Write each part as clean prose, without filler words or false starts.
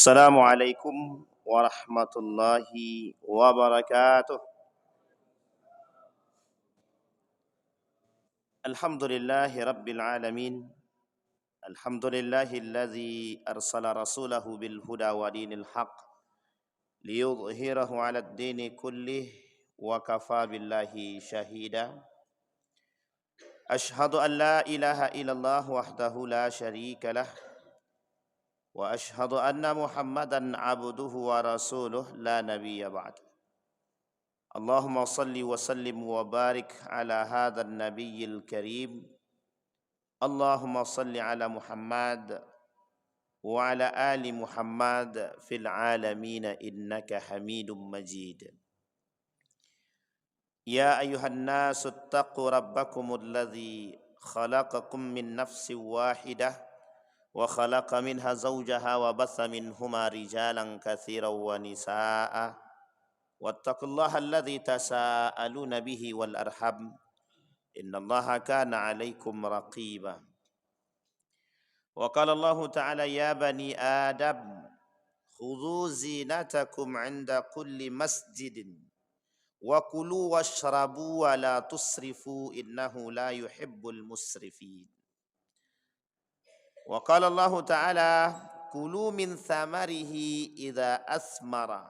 Assalamualaikum warahmatullahi wabarakatuh. Alhamdulillahi rabbil alamin. Alhamdulillahilladzi arsala rasulahu bil huda wa dinil haq liyudhhirahu 'alad dini kullih wa kafa billahi syahida. Ashhadu an la ilaha illallah wahdahu la syarika lah wa ashhadu anna Muhammadan 'abduhu wa rasuluh la nabiyya ba'd. Allahumma salli wa sallim wa barik ala hadzal nabiyil karim. Allahumma salli ala Muhammad wa ala ali Muhammad fil alamin innaka Hamidum Majid. Ya ayyuhan nasu ittaqu rabbakumul ladzi khalaqakum min nafsin wahidah wa khalaqa minha zawjaha wa batha minhuma rijalan katsiran wa nisaa'a. Wattaqullaha alladzi tasaaluna bihi wal arham innallaha kana 'alaikum raqiba. Wa qala Allah ta'ala ya bani Adam khudhu zinatakum 'inda kulli masjidin wa kulu washrabu wa la tusrifu innahu la yuhibbul musrifin. Wa qala Allah ta'ala kulu min thamarihi idza asmara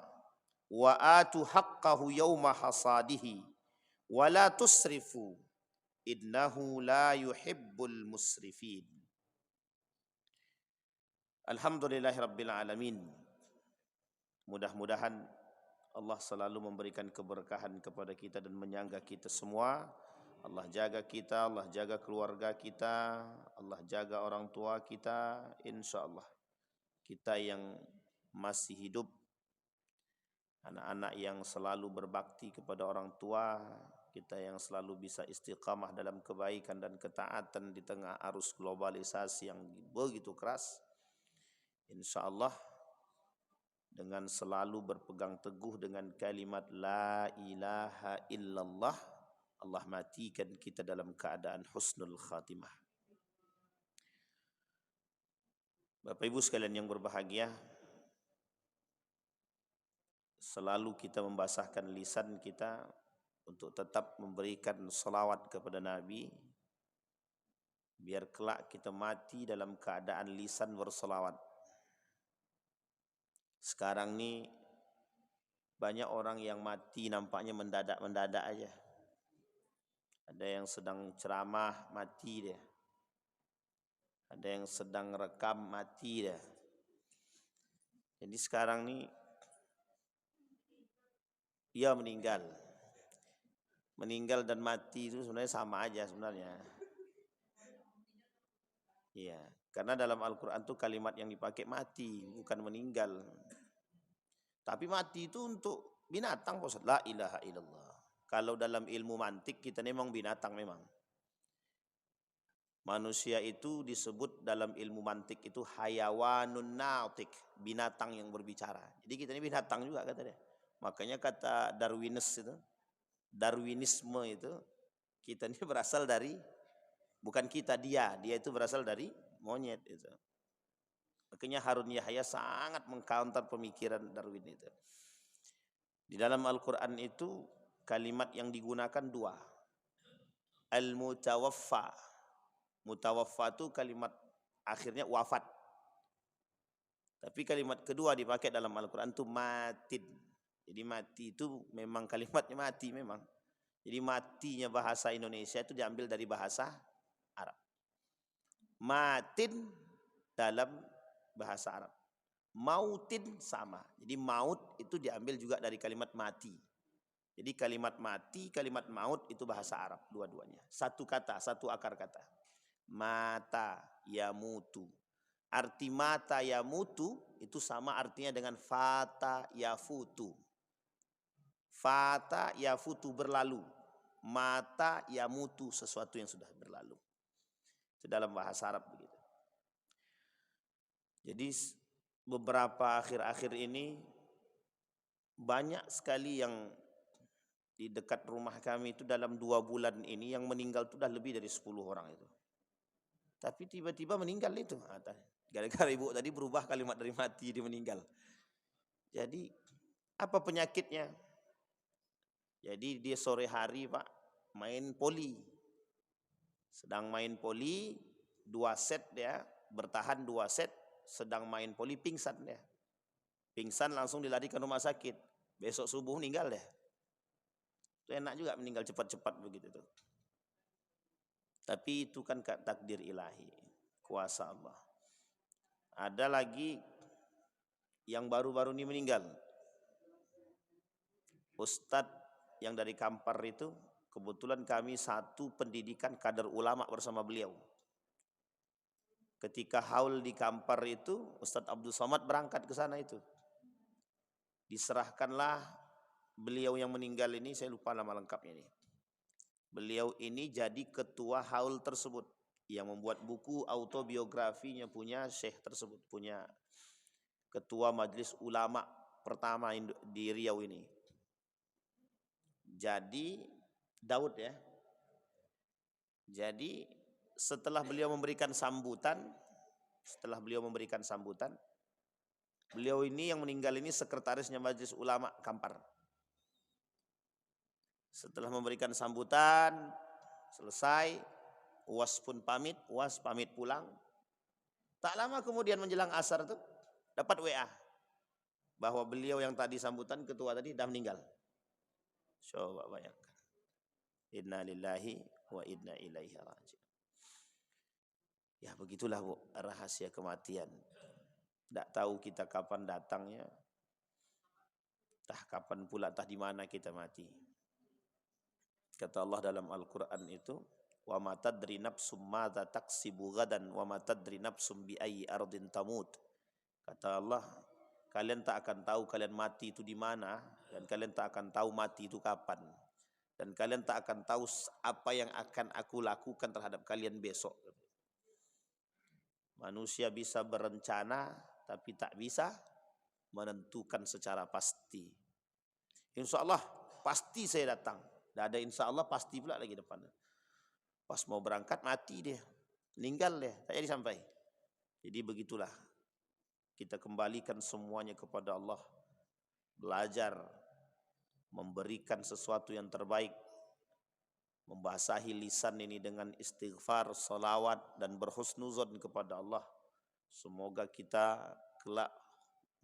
wa atu haqqahu yawma hasadihi wa la tusrifu innahu la yuhibbul musrifin. Alhamdulillahirabbil alamin. Mudah-mudahan Allah selalu memberikan keberkahan kepada kita dan menyangga kita semua. Allah jaga kita, Allah jaga keluarga kita, Allah jaga orang tua kita, insyaallah. Kita yang masih hidup, anak-anak yang selalu berbakti kepada orang tua, kita yang selalu bisa istiqamah dalam kebaikan dan ketaatan di tengah arus globalisasi yang begitu keras. InsyaAllah dengan selalu berpegang teguh dengan kalimat La ilaha illallah, Allah matikan kita dalam keadaan husnul khatimah. Bapak Ibu sekalian yang berbahagia, selalu kita membasahkan lisan kita untuk tetap memberikan salawat kepada Nabi, biar kelak kita mati dalam keadaan lisan bersalawat. Sekarang ni banyak orang yang mati nampaknya mendadak aja. Ada yang sedang ceramah mati dia. Ada yang sedang rekam mati dia. Jadi sekarang ni ia meninggal. Meninggal dan mati itu sebenarnya sama aja sebenarnya. Iya, karena dalam Al-Quran itu kalimat yang dipakai mati, bukan meninggal. Tapi mati itu untuk binatang, Ustaz. La ilaha illallah. Kalau dalam ilmu mantik kita memang binatang memang. Manusia itu disebut dalam ilmu mantik itu hayawanun nautik, binatang yang berbicara. Jadi kita ini binatang juga kata dia. Makanya kata Darwinisme itu, kita ini berasal dari, bukan kita, dia itu berasal dari monyet itu. Makanya Harun Yahya sangat mengcounter pemikiran Darwin itu. Di dalam Al-Quran itu kalimat yang digunakan dua. Al-mutawaffa. Mutawaffa itu kalimat akhirnya wafat. Tapi kalimat kedua dipakai dalam Al-Quran itu matin. Jadi mati itu memang kalimatnya mati memang. Jadi matinya bahasa Indonesia itu diambil dari bahasa Arab. Matin dalam bahasa Arab. Mautin sama. Jadi maut itu diambil juga dari kalimat mati. Jadi kalimat mati, kalimat maut itu bahasa Arab dua-duanya. Satu kata, satu akar kata. Mata yamutu. Arti mata yamutu itu sama artinya dengan fata yafutu. Fata yafutu berlalu. Mata yamutu sesuatu yang sudah berlalu. Itu dalam bahasa Arab begitu. Jadi beberapa akhir-akhir ini banyak sekali yang di dekat rumah kami itu dalam 2 bulan ini yang meninggal itu sudah lebih dari 10 orang itu. Tapi tiba-tiba meninggal itu. Gara-gara ibu tadi berubah kalimat dari mati jadi meninggal. Jadi apa penyakitnya? Jadi dia sore hari Pak main poli. Sedang main poli 2 set dia, bertahan 2 set, sedang main poli pingsan dia. Pingsan langsung dilarikan ke rumah sakit. Besok subuh meninggal dia. Itu enak juga meninggal cepat-cepat begitu tuh. Tapi itu kan takdir ilahi, kuasa Allah. Ada lagi yang baru-baru ini meninggal. Ustadz yang dari Kampar itu, kebetulan kami satu pendidikan kader ulama bersama beliau. Ketika haul di Kampar itu, Ustadz Abdul Somad berangkat ke sana itu. Diserahkanlah beliau yang meninggal ini, saya lupa nama lengkapnya ini. Beliau ini jadi ketua haul tersebut yang membuat buku autobiografinya punya Syekh tersebut, punya ketua majelis ulama pertama di Riau ini. Jadi Daud ya. Jadi setelah beliau memberikan sambutan, beliau ini yang meninggal ini sekretarisnya majelis ulama Kampar. Setelah memberikan sambutan, selesai, UAS pun pamit pulang. Tak lama kemudian menjelang asar tuh dapat WA bahwa beliau yang tadi sambutan ketua tadi dah meninggal. Coba bayangkan. Inna lillahi wa inna ilaihi raji'un. Ya begitulah Bu, rahasia kematian. Tak tahu kita kapan datangnya, kapan pula, di mana kita mati. Kata Allah dalam Al-Quran itu, wa ma tadri nafsum madza taksibu ghadan wa ma tadri nafsum bi ayyi ardin tamut. Kata Allah, kalian tak akan tahu kalian mati itu di mana, dan kalian tak akan tahu mati itu kapan, dan kalian tak akan tahu apa yang akan aku lakukan terhadap kalian besok. Manusia bisa berencana tapi tak bisa menentukan secara pasti. Insya Allah pasti saya datang. Tidak ada insya Allah pasti pula lagi depan. Pas mau berangkat mati dia, meninggal dia, tak jadi sampai. Jadi begitulah, kita kembalikan semuanya kepada Allah, belajar memberikan sesuatu yang terbaik, membasahi lisan ini dengan istighfar, salawat, dan berhusnuzon kepada Allah. Semoga kita kelak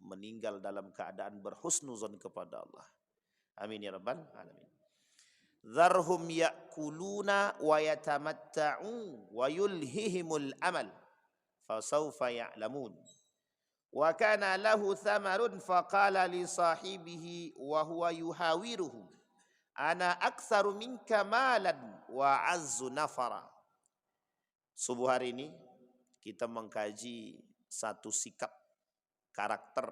meninggal dalam keadaan berhusnuzon kepada Allah. Amin ya rabbal alamin. Zarhum ya'kuluna wa yatamatta'u wa yulhihimul amal fasawfa ya'lamun. Wa kana lahu thamarun faqala li sahibihi wa huwa yuhawiruhu ana aktsaru minka malan wa azzu nafara. Subuh hari ini kita mengkaji satu sikap karakter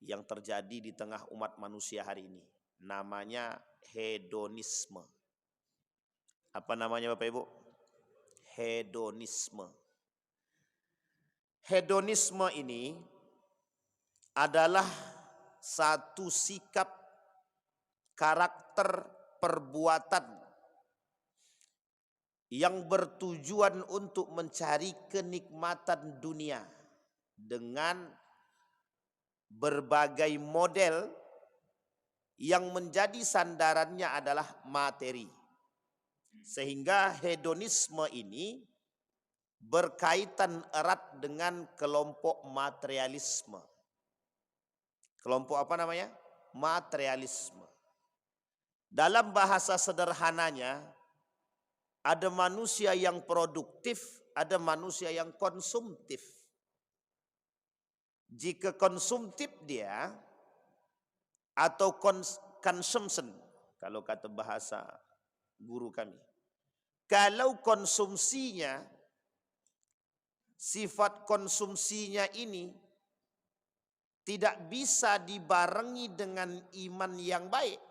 yang terjadi di tengah umat manusia hari ini. Namanya hedonisme. Apa namanya Bapak Ibu? Hedonisme. Hedonisme ini adalah satu sikap karakter perbuatan yang bertujuan untuk mencari kenikmatan dunia dengan berbagai model yang menjadi sandarannya adalah materi. Sehingga hedonisme ini berkaitan erat dengan kelompok materialisme. Kelompok apa namanya? Materialisme. Dalam bahasa sederhananya, ada manusia yang produktif, ada manusia yang konsumtif. Jika konsumtif dia, atau consumption, kalau kata bahasa guru kami. Kalau konsumsinya, sifat konsumsinya ini tidak bisa dibarengi dengan iman yang baik,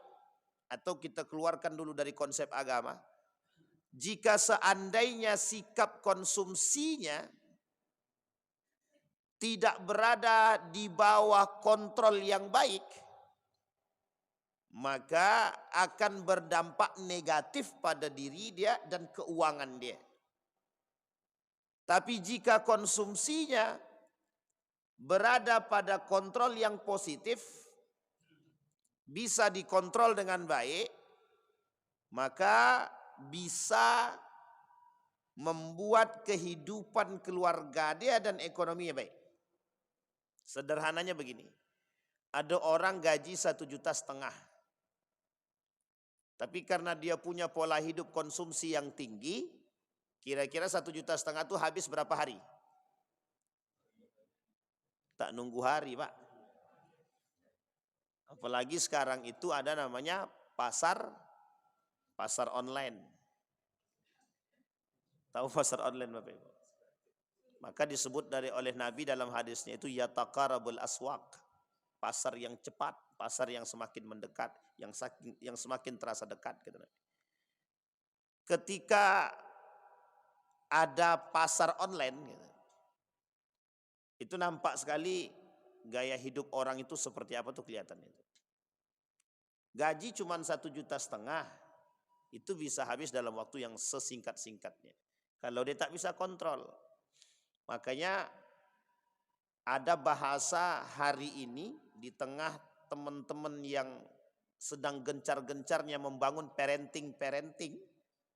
atau kita keluarkan dulu dari konsep agama, jika seandainya sikap konsumsinya tidak berada di bawah kontrol yang baik, maka akan berdampak negatif pada diri dia dan keuangan dia. Tapi jika konsumsinya berada pada kontrol yang positif, bisa dikontrol dengan baik, maka bisa membuat kehidupan keluarga dia dan ekonominya baik. Sederhananya begini, ada orang gaji 1,5 juta, tapi karena dia punya pola hidup konsumsi yang tinggi, kira-kira 1,5 juta itu habis berapa hari? Tak nunggu hari, Pak. Apalagi sekarang itu ada namanya pasar online. Tahu pasar online Bapak Ibu? Maka disebut oleh Nabi dalam hadisnya itu yataqarabul aswaq. Pasar yang cepat, pasar yang semakin mendekat, yang semakin terasa dekat. Ketika ada pasar online, itu nampak sekali gaya hidup orang itu seperti apa tuh kelihatan itu. Gaji cuma 1,5 juta, itu bisa habis dalam waktu yang sesingkat-singkatnya. Kalau dia tak bisa kontrol. Makanya ada bahasa hari ini di tengah teman-teman yang sedang gencar-gencarnya membangun parenting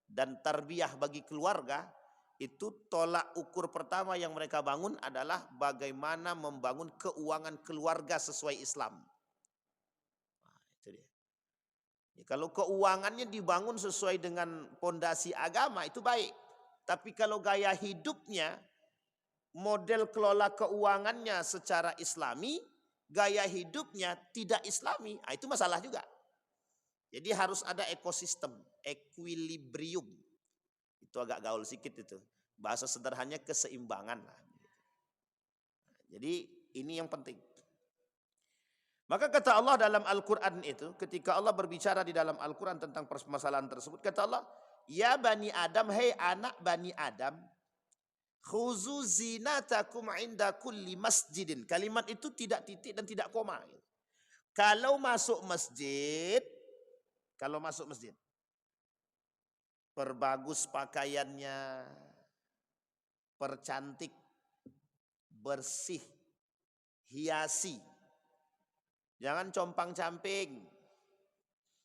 dan tarbiyah bagi keluarga, itu tolak ukur pertama yang mereka bangun adalah bagaimana membangun keuangan keluarga sesuai Islam. Nah, itu dia. Ya, kalau keuangannya dibangun sesuai dengan pondasi agama itu baik. Tapi kalau gaya hidupnya, model kelola keuangannya secara islami, gaya hidupnya tidak islami, itu masalah juga. Jadi harus ada ekosistem, equilibrium. Itu agak gaul sedikit itu. Bahasa sederhananya keseimbangan lah. Jadi ini yang penting. Maka kata Allah dalam Al-Quran itu, ketika Allah berbicara di dalam Al-Quran tentang permasalahan tersebut, kata Allah, ya bani Adam, hei anak bani Adam, khuzu zinatakum inda kulli masjidin. Kalimat itu tidak titik dan tidak koma. Kalau masuk masjid, perbagus pakaiannya, percantik, bersih, hiasi. Jangan compang-camping.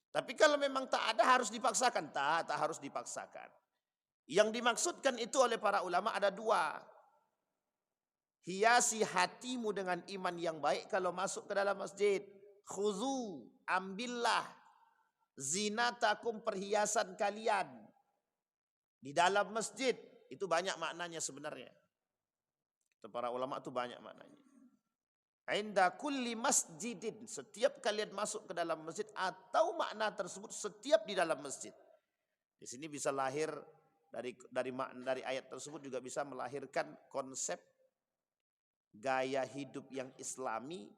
Tapi kalau memang tak ada harus dipaksakan. Tak harus dipaksakan. Yang dimaksudkan itu oleh para ulama ada dua. Hiasi hatimu dengan iman yang baik kalau masuk ke dalam masjid. Khuzu, ambillah zinatakum, perhiasan kalian di dalam masjid. Itu banyak maknanya sebenarnya. Kata para ulama itu banyak maknanya. Inda kulli masjidin, setiap kalian masuk ke dalam masjid, atau makna tersebut setiap di dalam masjid. Di sini bisa lahir dari ayat tersebut juga bisa melahirkan konsep gaya hidup yang islami,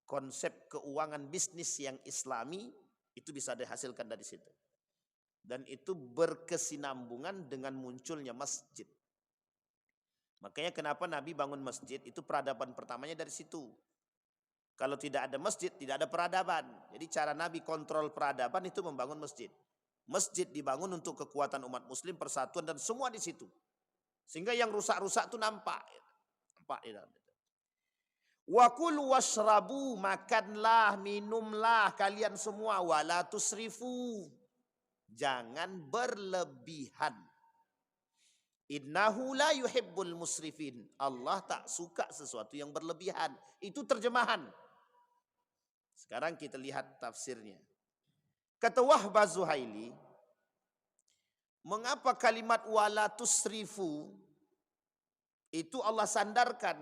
konsep keuangan bisnis yang islami, itu bisa dihasilkan dari situ. Dan itu berkesinambungan dengan munculnya masjid. Makanya kenapa Nabi bangun masjid, itu peradaban pertamanya dari situ. Kalau tidak ada masjid, tidak ada peradaban. Jadi cara Nabi kontrol peradaban itu membangun masjid. Masjid dibangun untuk kekuatan umat muslim, persatuan dan semua di situ. Sehingga yang rusak-rusak itu nampak. Nampak di dalam itu. Wa kulu washrabu, makanlah, minumlah kalian semua, wala tusrifu. Jangan berlebihan. Innahu la yuhibbul musrifin. Allah tak suka sesuatu yang berlebihan. Itu terjemahan. Sekarang kita lihat tafsirnya. Kata Wahbah Zuhaili, mengapa kalimat wala tusrifu itu Allah sandarkan?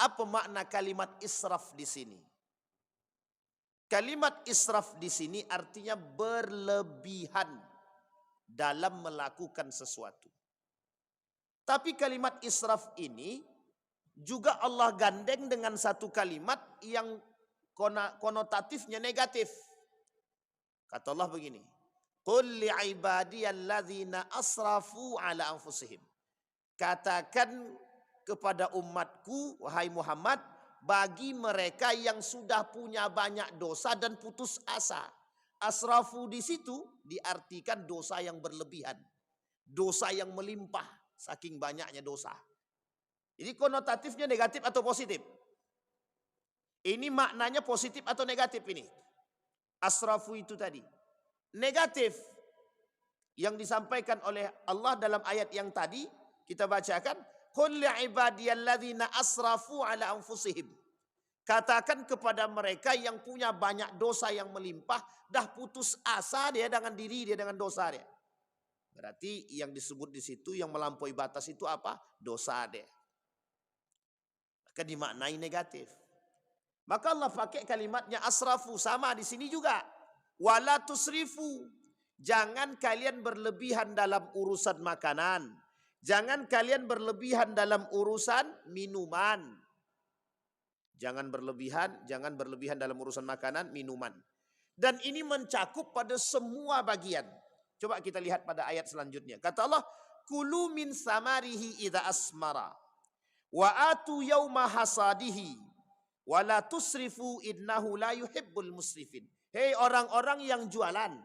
Apa makna kalimat israf di sini? Kalimat israf di sini artinya berlebihan dalam melakukan sesuatu. Tapi kalimat israf ini juga Allah gandeng dengan satu kalimat yang konotatifnya negatif. Kata Allah begini, qul li'ibadiyalladzina asrafu ala anfusihim. Katakan kepada umatku, wahai Muhammad, bagi mereka yang sudah punya banyak dosa dan putus asa. Asrafu di situ diartikan dosa yang berlebihan, dosa yang melimpah, saking banyaknya dosa. Jadi konotatifnya negatif atau positif? Ini maknanya positif atau negatif ini? Asrafu itu tadi. Negatif. Yang disampaikan oleh Allah dalam ayat yang tadi kita bacakan, qul li'ibadiyalladzina asrafu ala anfusihim. Katakan kepada mereka yang punya banyak dosa yang melimpah, dah putus asa dia dengan diri dia, dengan dosa dia. Berarti yang disebut di situ yang melampaui batas itu apa? Dosa dia. Maka dimaknai negatif. Maka Allah pakai kalimatnya asrafu, sama di sini juga. Wala tusrifu. Jangan kalian berlebihan dalam urusan makanan. Jangan kalian berlebihan dalam urusan minuman. Jangan berlebihan dalam urusan makanan, minuman. Dan ini mencakup pada semua bagian. Coba kita lihat pada ayat selanjutnya. Kata Allah, kulu min samarihi idza asmara wa atu yauma hasadihi wa la tusrifu innahu la yuhibbul musrifin. Hei orang-orang yang jualan,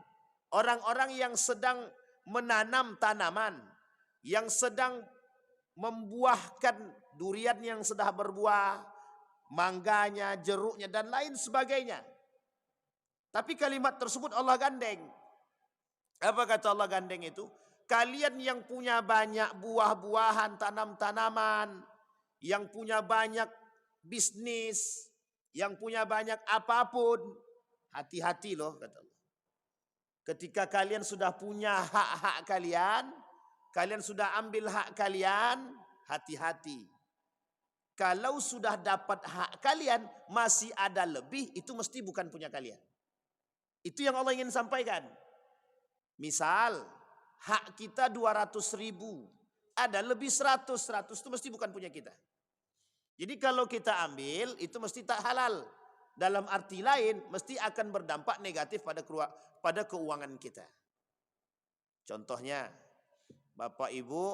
orang-orang yang sedang menanam tanaman, yang sedang membuahkan durian yang sudah berbuah, mangganya, jeruknya, dan lain sebagainya. Tapi kalimat tersebut Allah gandeng. Apa kata Allah gandeng itu? Kalian yang punya banyak buah-buahan, tanam-tanaman, yang punya banyak bisnis, yang punya banyak apapun, hati-hati loh kata Allah. Ketika kalian sudah punya hak-hak kalian, kalian sudah ambil hak kalian, hati-hati. Kalau sudah dapat hak kalian, masih ada lebih, itu mesti bukan punya kalian. Itu yang Allah ingin sampaikan. Misal, hak kita 200.000, ada lebih 100 itu mesti bukan punya kita. Jadi kalau kita ambil, itu mesti tak halal. Dalam arti lain, mesti akan berdampak negatif pada keuangan kita. Contohnya, Bapak Ibu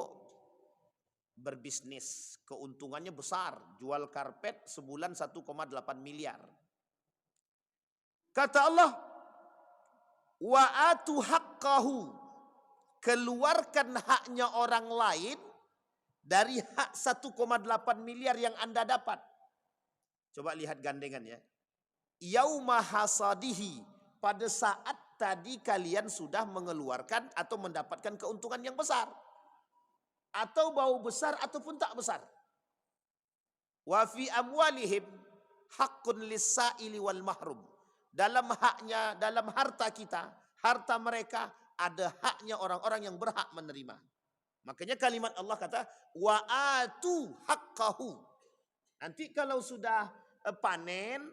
berbisnis, keuntungannya besar, jual karpet sebulan 1,8 miliar. Kata Allah, wa atu haqqahu, keluarkan haknya orang lain dari hak 1,8 miliar yang Anda dapat. Coba lihat gandengannya. Yauma hasadihi, pada saat tadi kalian sudah mengeluarkan atau mendapatkan keuntungan yang besar. Atau bau besar ataupun tak besar. Wa fi amwalihim haqqun lis-sa'ili wal mahrum. Dalam haknya, dalam harta kita, harta mereka, ada haknya orang-orang yang berhak menerima. Makanya kalimat Allah kata, wa atu haqqahu. Nanti kalau sudah panen,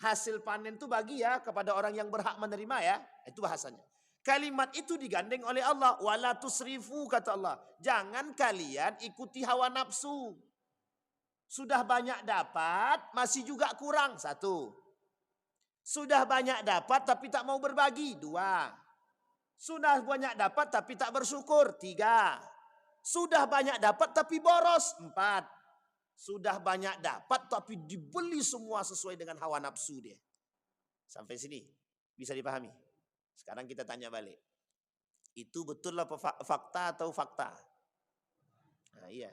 hasil panen itu bagi ya kepada orang yang berhak menerima ya. Itu bahasanya. Kalimat itu digandeng oleh Allah. Wala tusrifu, kata Allah. Jangan kalian ikuti hawa nafsu. Sudah banyak dapat, masih juga kurang. 1. Sudah banyak dapat tapi tak mau berbagi. 2. Sudah banyak dapat tapi tak bersyukur. 3. Sudah banyak dapat tapi boros. 4. Sudah banyak dapat tapi dibeli semua sesuai dengan hawa nafsu dia. Sampai sini bisa dipahami. Sekarang kita tanya balik. Itu betul lah fakta atau fakta? Nah, iya.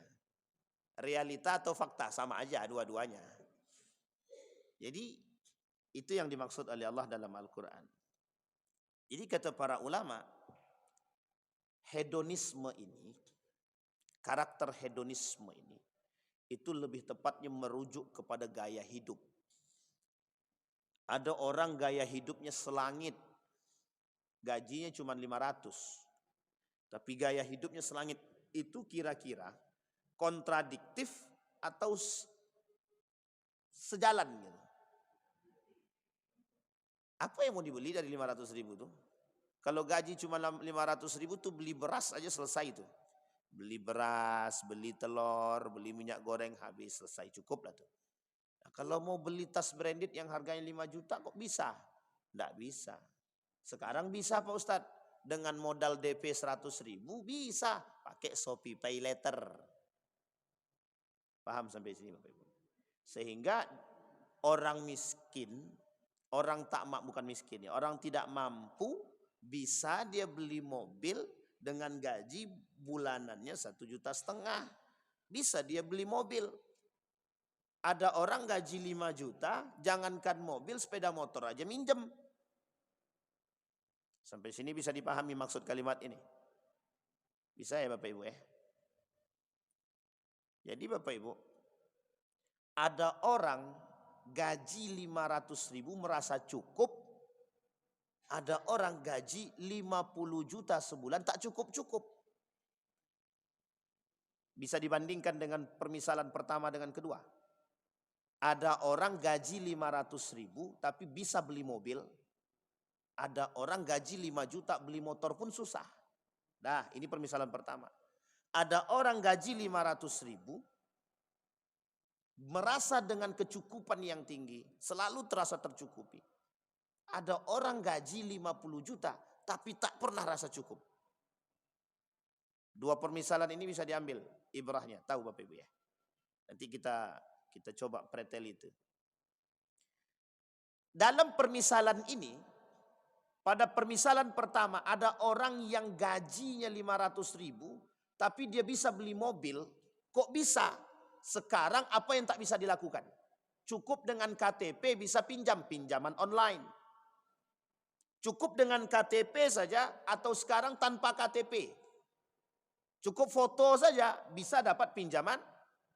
Realita atau fakta? Sama aja dua-duanya. Jadi itu yang dimaksud oleh Allah dalam Al-Quran. Jadi kata para ulama, hedonisme ini, karakter hedonisme ini, itu lebih tepatnya merujuk kepada gaya hidup. Ada orang gaya hidupnya selangit, gajinya cuma 500. Tapi gaya hidupnya selangit, itu kira-kira kontradiktif atau sejalan gitu. Apa yang mau dibeli dari 500.000 tuh? Kalau gaji cuma 500.000 tuh beli beras aja selesai tuh. Beli beras, beli telur, beli minyak goreng, habis selesai, cukup lah tuh. Nah, kalau mau beli tas branded yang harganya 5 juta kok bisa? Nggak bisa. Sekarang bisa Pak Ustadz. Dengan modal DP 100.000 bisa pakai Shopee Pay Later. Paham sampai sini Bapak Ibu? Sehingga orang miskin, orang tak bukan miskin ya, orang tidak mampu bisa dia beli mobil dengan gaji bulanannya 1,5 juta. Bisa dia beli mobil. Ada orang gaji 5 juta, jangankan mobil, sepeda motor aja minjem. Sampai sini bisa dipahami maksud kalimat ini? Bisa ya Bapak Ibu ya? Jadi Bapak Ibu, ada orang gaji 500.000 merasa cukup, ada orang gaji 50 juta sebulan tak cukup-cukup. Bisa dibandingkan dengan permisalan pertama dengan kedua. Ada orang gaji 500.000 tapi bisa beli mobil. Ada orang gaji 5 juta beli motor pun susah. Nah, ini permisalan pertama. Ada orang gaji 500.000 merasa dengan kecukupan yang tinggi, selalu terasa tercukupi. Ada orang gaji 50 juta tapi tak pernah rasa cukup. Dua permisalan ini bisa diambil ibrahnya, tahu Bapak Ibu ya. Nanti kita coba pretel itu. Dalam permisalan ini, pada permisalan pertama ada orang yang gajinya 500.000 tapi dia bisa beli mobil. Kok bisa? Sekarang apa yang tak bisa dilakukan? Cukup dengan KTP bisa pinjaman online. Cukup dengan KTP saja atau sekarang tanpa KTP. Cukup foto saja bisa dapat pinjaman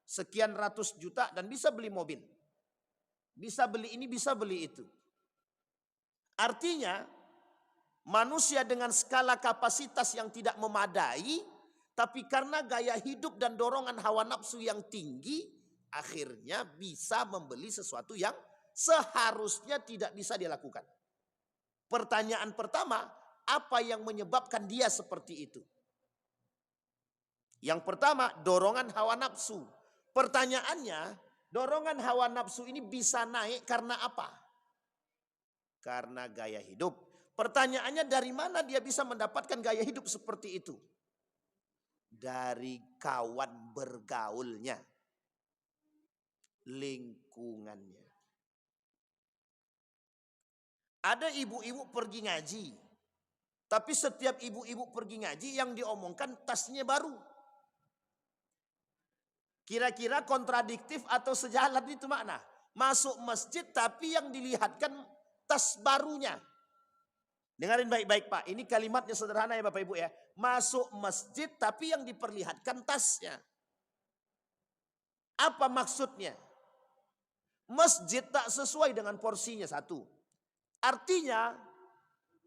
sekian ratus juta dan bisa beli mobil. Bisa beli ini, bisa beli itu. Artinya manusia dengan skala kapasitas yang tidak memadai, tapi karena gaya hidup dan dorongan hawa nafsu yang tinggi, akhirnya bisa membeli sesuatu yang seharusnya tidak bisa dilakukan. Pertanyaan pertama, apa yang menyebabkan dia seperti itu? Yang pertama, dorongan hawa nafsu. Pertanyaannya, dorongan hawa nafsu ini bisa naik karena apa? Karena gaya hidup. Pertanyaannya, dari mana dia bisa mendapatkan gaya hidup seperti itu? Dari kawan bergaulnya, lingkungannya. Ada ibu-ibu pergi ngaji, tapi setiap ibu-ibu pergi ngaji yang diomongkan tasnya baru. Kira-kira kontradiktif atau sejalan itu makna. Masuk masjid tapi yang dilihatkan tas barunya. Dengarin baik-baik Pak, ini kalimatnya sederhana ya Bapak Ibu ya. Masuk masjid tapi yang diperlihatkan tasnya. Apa maksudnya? Masjid tak sesuai dengan porsinya satu. Artinya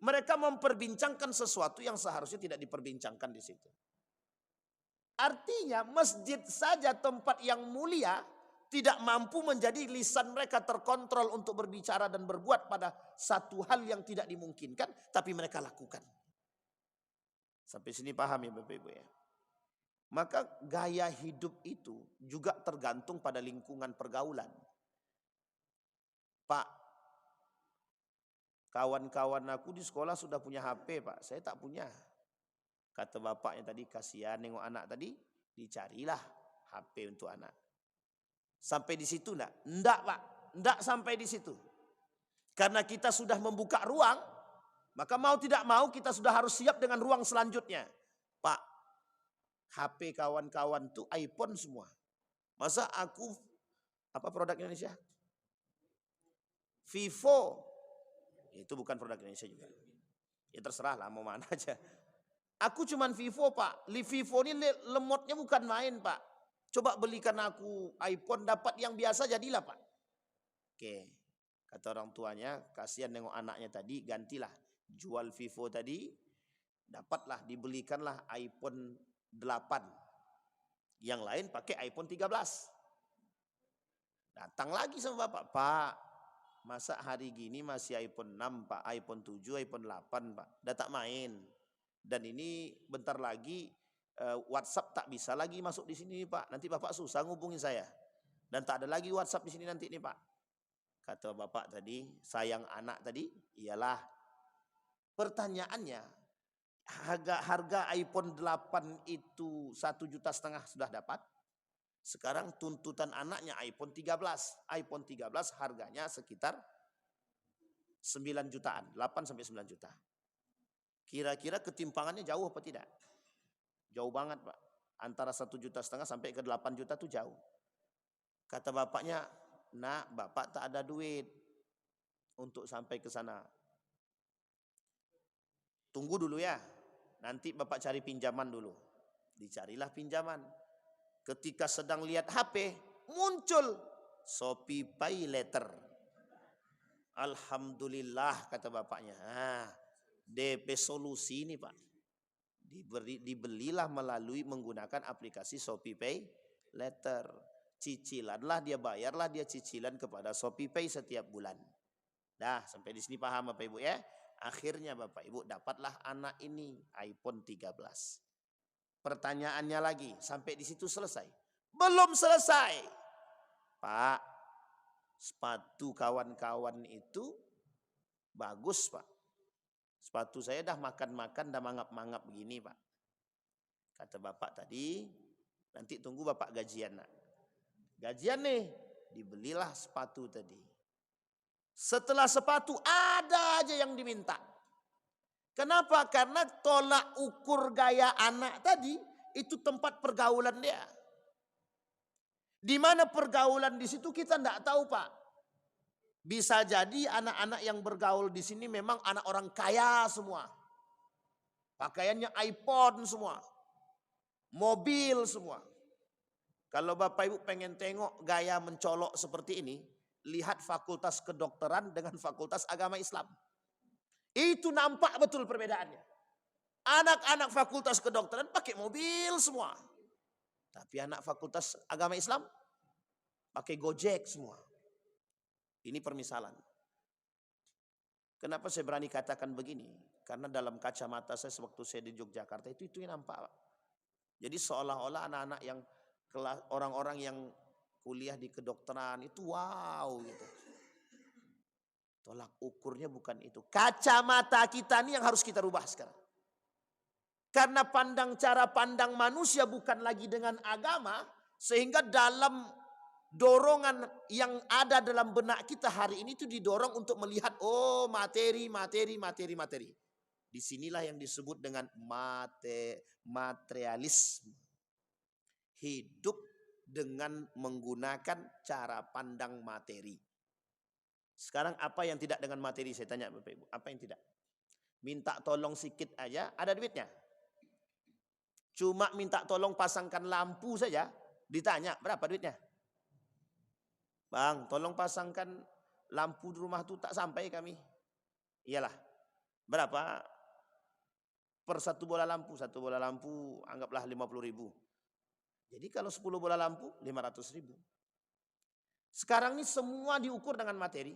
mereka memperbincangkan sesuatu yang seharusnya tidak diperbincangkan di situ. Artinya masjid saja tempat yang mulia tidak mampu menjadi lisan mereka terkontrol untuk berbicara dan berbuat pada satu hal yang tidak dimungkinkan, tapi mereka lakukan. Sampai sini paham ya Bapak Ibu ya. Maka gaya hidup itu juga tergantung pada lingkungan pergaulan. Pak, kawan-kawan aku di sekolah sudah punya HP Pak, saya tak punya. Kata bapaknya tadi, kasihan nengok anak tadi, dicarilah HP untuk anak. Sampai di situ enggak? Enggak Pak, enggak sampai di situ. Karena kita sudah membuka ruang, maka mau tidak mau kita sudah harus siap dengan ruang selanjutnya. Pak, HP kawan-kawan tuh iPhone semua. Masa aku, apa produk Indonesia? Vivo, itu bukan produk Indonesia juga. Ya terserah lah mau mana aja. Aku cuman Vivo Pak. Vivo ini lemotnya bukan main Pak. Coba belikan aku iPhone, dapat yang biasa jadilah Pak. Oke, kata orang tuanya, kasihan nengok anaknya tadi, gantilah. Jual Vivo tadi, dapatlah, dibelikanlah iPhone 8. Yang lain pakai iPhone 13. Datang lagi sama bapak, Pak, masa hari gini masih iPhone 6 Pak, iPhone 7, iPhone 8 Pak. Udah tak main. Dan ini bentar lagi WhatsApp tak bisa lagi masuk di sini Pak. Nanti Bapak susah ngubungin saya. Dan tak ada lagi WhatsApp di sini nanti nih Pak. Kata Bapak tadi, sayang anak tadi, iyalah. Pertanyaannya, harga iPhone 8 itu 1,5 juta sudah dapat. Sekarang tuntutan anaknya iPhone 13. iPhone 13 harganya sekitar 9 jutaan, 8 sampai 9 juta. Kira-kira ketimpangannya jauh apa tidak? Jauh banget Pak. Antara 1,5 juta sampai ke 8 juta tuh jauh. Kata bapaknya, nak bapak tak ada duit untuk sampai ke sana. Tunggu dulu ya, nanti bapak cari pinjaman dulu. Dicarilah pinjaman. Ketika sedang lihat HP, muncul Shopee Pay Later. Alhamdulillah kata bapaknya. DP solusi ini Pak. Dibelilah melalui menggunakan aplikasi Shopee Pay Later. Cicilanlah dia, bayarlah dia cicilan kepada Shopee Pay setiap bulan. Dah sampai di sini paham Bapak Ibu ya. Akhirnya Bapak Ibu dapatlah anak ini iPhone 13. Pertanyaannya lagi, sampai di situ selesai? Belum selesai. Pak, sepatu kawan-kawan itu bagus Pak. Sepatu saya dah makan-makan, dah mangap-mangap begini Pak. Kata bapak tadi, nanti tunggu bapak gajian nak. Gajian nih, dibelilah sepatu tadi. Setelah sepatu ada aja yang diminta. Kenapa? Karena tolak ukur gaya anak tadi itu tempat pergaulan dia. Di mana pergaulan di situ kita tidak tahu Pak. Bisa jadi anak-anak yang bergaul di sini memang anak orang kaya semua. Pakaiannya iPhone semua. Mobil semua. Kalau Bapak Ibu pengen tengok gaya mencolok seperti ini, lihat fakultas kedokteran dengan fakultas agama Islam. Itu nampak betul perbedaannya. Anak-anak fakultas kedokteran pakai mobil semua. Tapi anak fakultas agama Islam pakai Gojek semua. Ini permisalan. Kenapa saya berani katakan begini? Karena dalam kacamata saya sewaktu saya di Yogyakarta itu yang nampak. Jadi seolah-olah anak-anak yang orang-orang yang kuliah di kedokteran itu wow gitu. Tolak ukurnya bukan itu. Kacamata kita ini yang harus kita rubah sekarang. Karena cara pandang manusia bukan lagi dengan agama, sehingga dalam dorongan yang ada dalam benak kita hari ini itu didorong untuk melihat materi. Disinilah yang disebut dengan materialisme. Hidup dengan menggunakan cara pandang materi. Sekarang apa yang tidak dengan materi? Saya tanya Bapak Ibu, apa yang tidak? Minta tolong sikit aja, ada duitnya. Cuma minta tolong pasangkan lampu saja, ditanya berapa duitnya? Bang, tolong pasangkan lampu di rumah tuh tak sampai kami. Iyalah, berapa? Per satu bola lampu anggaplah 50.000. Jadi kalau 10 bola lampu 500.000. Sekarang ini semua diukur dengan materi.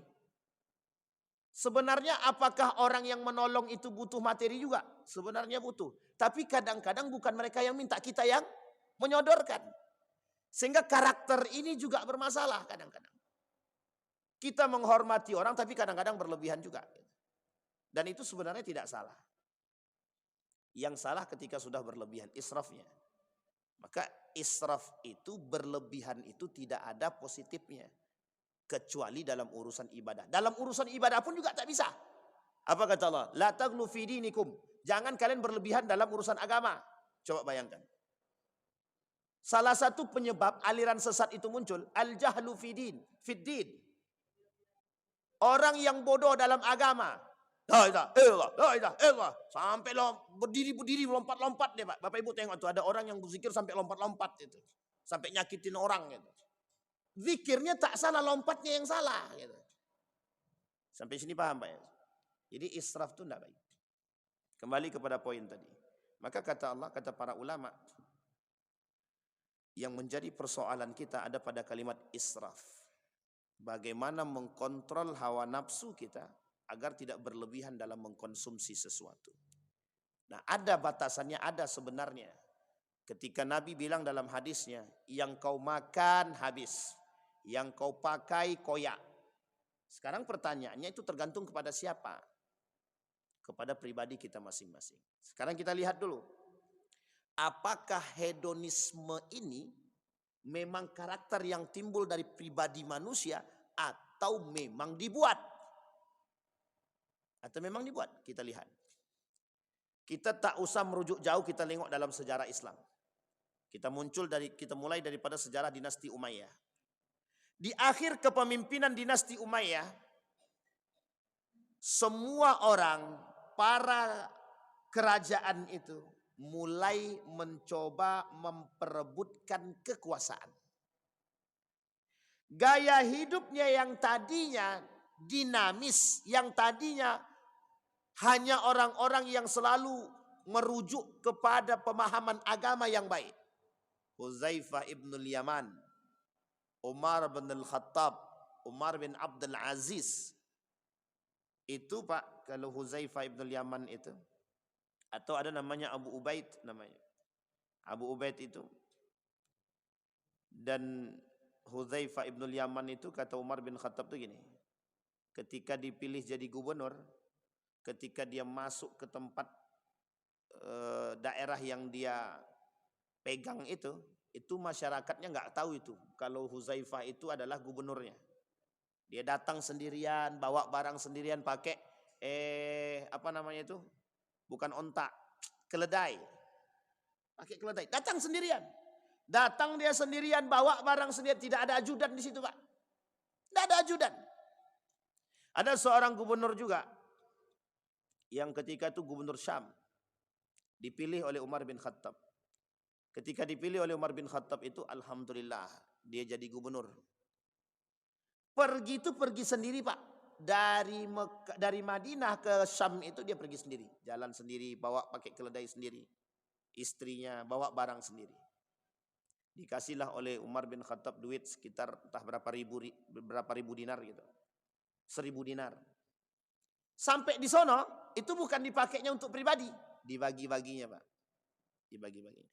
Sebenarnya apakah orang yang menolong itu butuh materi juga? Sebenarnya butuh. Tapi kadang-kadang bukan mereka yang minta, kita yang menyodorkan. Sehingga karakter ini juga bermasalah kadang-kadang. Kita menghormati orang tapi kadang-kadang berlebihan juga. Dan itu sebenarnya tidak salah. Yang salah ketika sudah berlebihan, israfnya. Maka israf itu, berlebihan itu tidak ada positifnya. Kecuali dalam urusan ibadah. Dalam urusan ibadah pun juga tak bisa. Apa kata Allah? La taghlu fi dinikum. Jangan kalian berlebihan dalam urusan agama. Coba bayangkan. Salah satu penyebab aliran sesat itu muncul, al-jahlu fid din. Orang yang bodoh dalam agama. La ilaha illallah. Sampai berdiri lompat-lompat deh Pak. Bapak Ibu tengok tuh ada orang yang berzikir sampai lompat-lompat itu. Sampai nyakitin orang gitu. Zikirnya tak salah, lompatnya yang salah gitu. Sampai sini paham Pak ya? Jadi israf itu tidak baik. Kembali kepada poin tadi. Maka kata Allah, kata para ulama, yang menjadi persoalan kita ada pada kalimat israf. Bagaimana mengkontrol hawa nafsu kita agar tidak berlebihan dalam mengkonsumsi sesuatu. Nah, ada batasannya, ada sebenarnya. Ketika Nabi bilang dalam hadisnya, yang kau makan habis, yang kau pakai koyak. Sekarang pertanyaannya itu tergantung kepada siapa? Kepada pribadi kita masing-masing. Sekarang kita lihat dulu. Apakah hedonisme ini memang karakter yang timbul dari pribadi manusia atau memang dibuat? Atau memang dibuat? Kita lihat. Kita tak usah merujuk jauh, kita tengok dalam sejarah Islam. Kita mulai daripada sejarah dinasti Umayyah. Di akhir kepemimpinan dinasti Umayyah, semua orang, para kerajaan itu mulai mencoba memperebutkan kekuasaan. Gaya hidupnya yang tadinya dinamis, yang tadinya hanya orang-orang yang selalu merujuk kepada pemahaman agama yang baik. Huzaifah ibn al-Yaman, Umar bin al-Khattab, Umar bin Abdul Aziz. Itu Pak, kalau Huzaifah ibn al-Yaman itu. Atau ada namanya Abu Ubaid namanya. Abu Ubaid itu. Dan Huzaifah ibn al-Yaman itu kata Umar bin Khattab itu gini. Ketika dipilih jadi gubernur, ketika dia masuk ke tempat daerah yang dia pegang itu masyarakatnya nggak tahu itu kalau Huzaifah itu adalah gubernurnya. Dia datang sendirian, bawa barang sendirian, pakai apa namanya itu? Bukan ontak, keledai. Pakai keledai, datang sendirian. Datang dia sendirian, bawa barang sendirian, tidak ada ajudan di situ, Pak. Tidak ada ajudan. Ada seorang gubernur juga yang ketika itu gubernur Syam, dipilih oleh Umar bin Khattab. Ketika dipilih oleh Umar bin Khattab itu, alhamdulillah dia jadi gubernur. Pergi sendiri, Pak. Dari Madinah ke Syam itu dia pergi sendiri, jalan sendiri, bawa pakai keledai sendiri. Istrinya bawa barang sendiri. Dikasihlah oleh Umar bin Khattab duit sekitar entah berapa ribu dinar gitu. 1.000 dinar. Sampai di sono itu bukan dipakainya untuk pribadi, dibagi-baginya, Pak. Dibagi-baginya.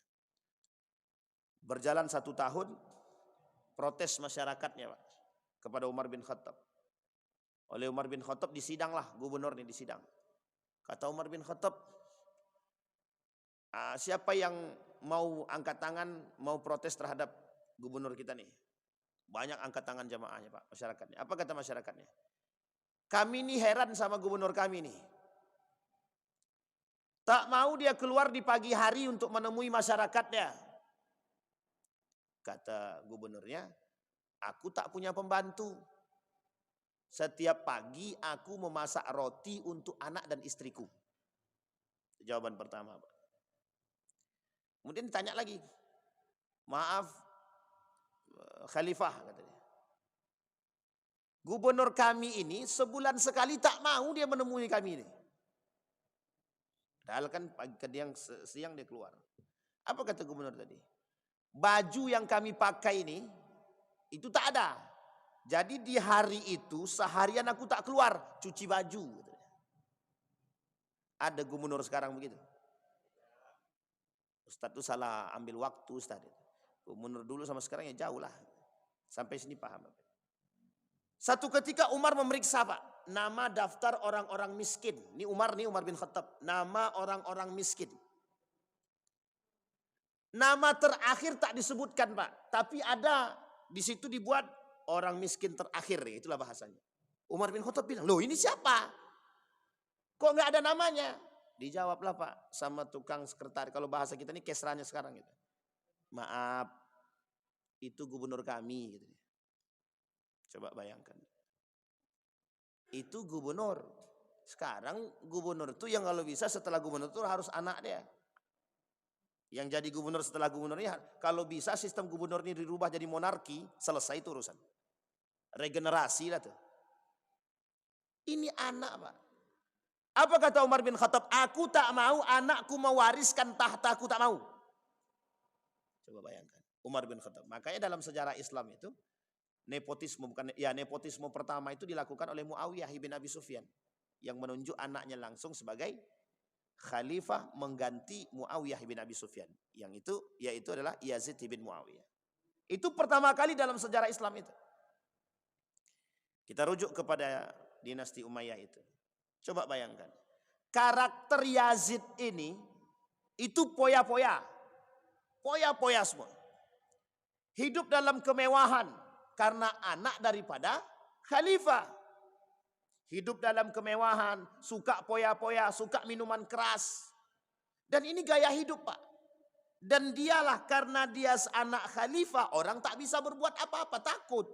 Berjalan 1 tahun, protes masyarakatnya, Pak, kepada Umar bin Khattab. Oleh Umar bin Khattab disidanglah, gubernur ini disidang. Kata Umar bin Khattab, siapa yang mau angkat tangan, mau protes terhadap gubernur kita nih? Banyak angkat tangan jamaahnya, Pak, masyarakatnya. Apa kata masyarakatnya? Kami ini heran sama gubernur kami nih. Tak mau dia keluar di pagi hari untuk menemui masyarakatnya. Kata gubernurnya, aku tak punya pembantu. Setiap pagi aku memasak roti untuk anak dan istriku. Jawaban pertama, Pak. Kemudian ditanya lagi, maaf Khalifah, katanya. Gubernur kami ini sebulan sekali tak mau dia menemui kami ini. Padahal kan siang dia keluar. Apa kata gubernur tadi? Baju yang kami pakai ini, itu tak ada. Jadi di hari itu seharian aku tak keluar, cuci baju. Ada gubernur sekarang begitu. Ustaz itu salah ambil waktu, Ustaz. Gubernur dulu sama sekarang ya jauh lah. Sampai sini paham. Satu ketika Umar memeriksa, Pak, nama daftar orang-orang miskin. Ini Umar bin Khattab. Nama orang-orang miskin. Nama terakhir tak disebutkan, Pak. Tapi ada di situ dibuat orang miskin terakhir. Itulah bahasanya. Umar bin Khattab bilang, loh ini siapa? Kok nggak ada namanya? Dijawablah, Pak, sama tukang sekretaris. Kalau bahasa kita ini kesranya sekarang gitu. Maaf, itu gubernur kami gitu. Coba bayangkan. Itu gubernur. Sekarang gubernur itu yang kalau bisa setelah gubernur itu harus anak dia. Yang jadi gubernur setelah gubernurnya, kalau bisa sistem gubernur ini dirubah jadi monarki, selesai itu urusan. Regenerasi lah tuh. Ini anak, Pak. Apa kata Umar bin Khattab? Aku tak mau anakku mewariskan tahtaku, tak mau. Coba bayangkan. Umar bin Khattab. Makanya dalam sejarah Islam itu, nepotisme pertama itu dilakukan oleh Muawiyah bin Abi Sufyan. Yang menunjuk anaknya langsung sebagai khalifah mengganti Muawiyah bin Abi Sufyan. Yang itu yaitu adalah Yazid bin Muawiyah. Itu pertama kali dalam sejarah Islam itu. Kita rujuk kepada dinasti Umayyah itu. Coba bayangkan. Karakter Yazid ini itu poya-poya. Poya-poya semua. Hidup dalam kemewahan karena anak daripada khalifah. Hidup dalam kemewahan, suka poya-poya, suka minuman keras. Dan ini gaya hidup Pak. Dan dialah karena dia anak khalifah, orang tak bisa berbuat apa-apa, takut.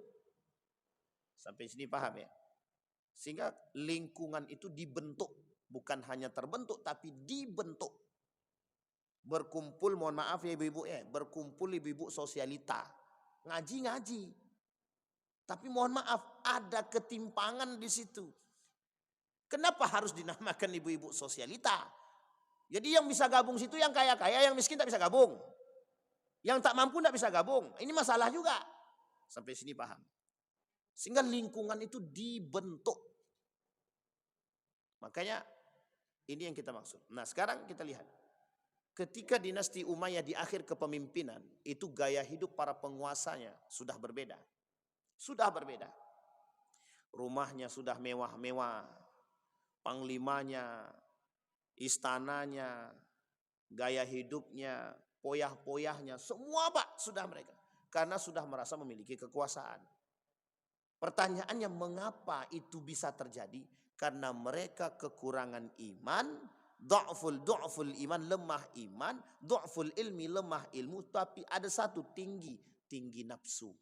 Sampai sini paham ya? Sehingga lingkungan itu dibentuk. Bukan hanya terbentuk, tapi dibentuk. Berkumpul, mohon maaf ya ibu-ibu ya, berkumpul ibu-ibu sosialita. Ngaji-ngaji. Tapi mohon maaf, ada ketimpangan di situ. Kenapa harus dinamakan ibu-ibu sosialita? Jadi yang bisa gabung situ yang kaya-kaya, yang miskin tak bisa gabung. Yang tak mampu tak bisa gabung. Ini masalah juga. Sampai sini paham. Sehingga lingkungan itu dibentuk. Makanya ini yang kita maksud. Nah sekarang kita lihat. Ketika dinasti Umayyah di akhir kepemimpinan, itu gaya hidup para penguasanya sudah berbeda. Sudah berbeda. Rumahnya sudah mewah-mewah. Panglimanya, istananya, gaya hidupnya, poyah-poyahnya, semua Pak sudah mereka. Karena sudah merasa memiliki kekuasaan. Pertanyaannya mengapa itu bisa terjadi? Karena mereka kekurangan iman, du'ful iman, lemah iman, du'ful ilmi, lemah ilmu, tapi ada satu tinggi nafsu.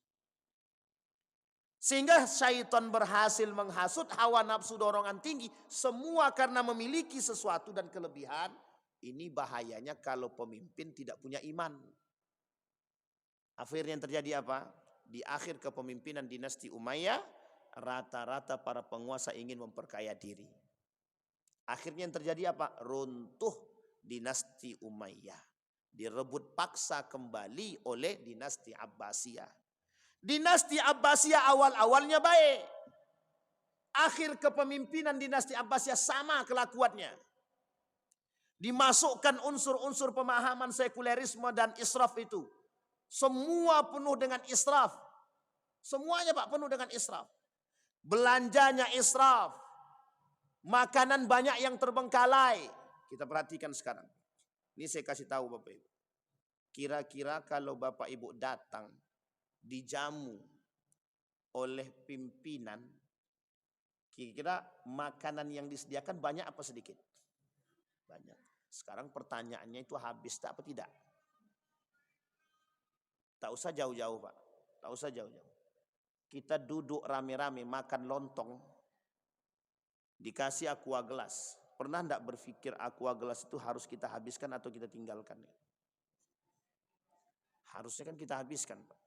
Sehingga syaitan berhasil menghasut hawa nafsu dorongan tinggi, semua karena memiliki sesuatu dan kelebihan. Ini bahayanya kalau pemimpin tidak punya iman. Akhirnya yang terjadi apa? Di akhir kepemimpinan dinasti Umayyah, rata-rata para penguasa ingin memperkaya diri. Akhirnya yang terjadi apa? Runtuh dinasti Umayyah. Direbut paksa kembali oleh dinasti Abbasiyah. Dinasti Abbasiyah awal-awalnya baik. Akhir kepemimpinan dinasti Abbasiyah sama kelakuannya. Dimasukkan unsur-unsur pemahaman sekulerisme dan israf itu. Semua penuh dengan israf. Semuanya Pak penuh dengan israf. Belanjanya israf. Makanan banyak yang terbengkalai. Kita perhatikan sekarang. Ini saya kasih tahu Bapak Ibu. Kira-kira kalau Bapak Ibu datang dijamu oleh pimpinan, kira-kira makanan yang disediakan banyak apa sedikit? Banyak. Sekarang pertanyaannya itu habis tak apa tidak? Tak usah jauh-jauh Pak. Tak usah jauh-jauh. Kita duduk rame-rame makan lontong. Dikasih aqua gelas. Pernah enggak berpikir aqua gelas itu harus kita habiskan atau kita tinggalkan? Harusnya kan kita habiskan Pak.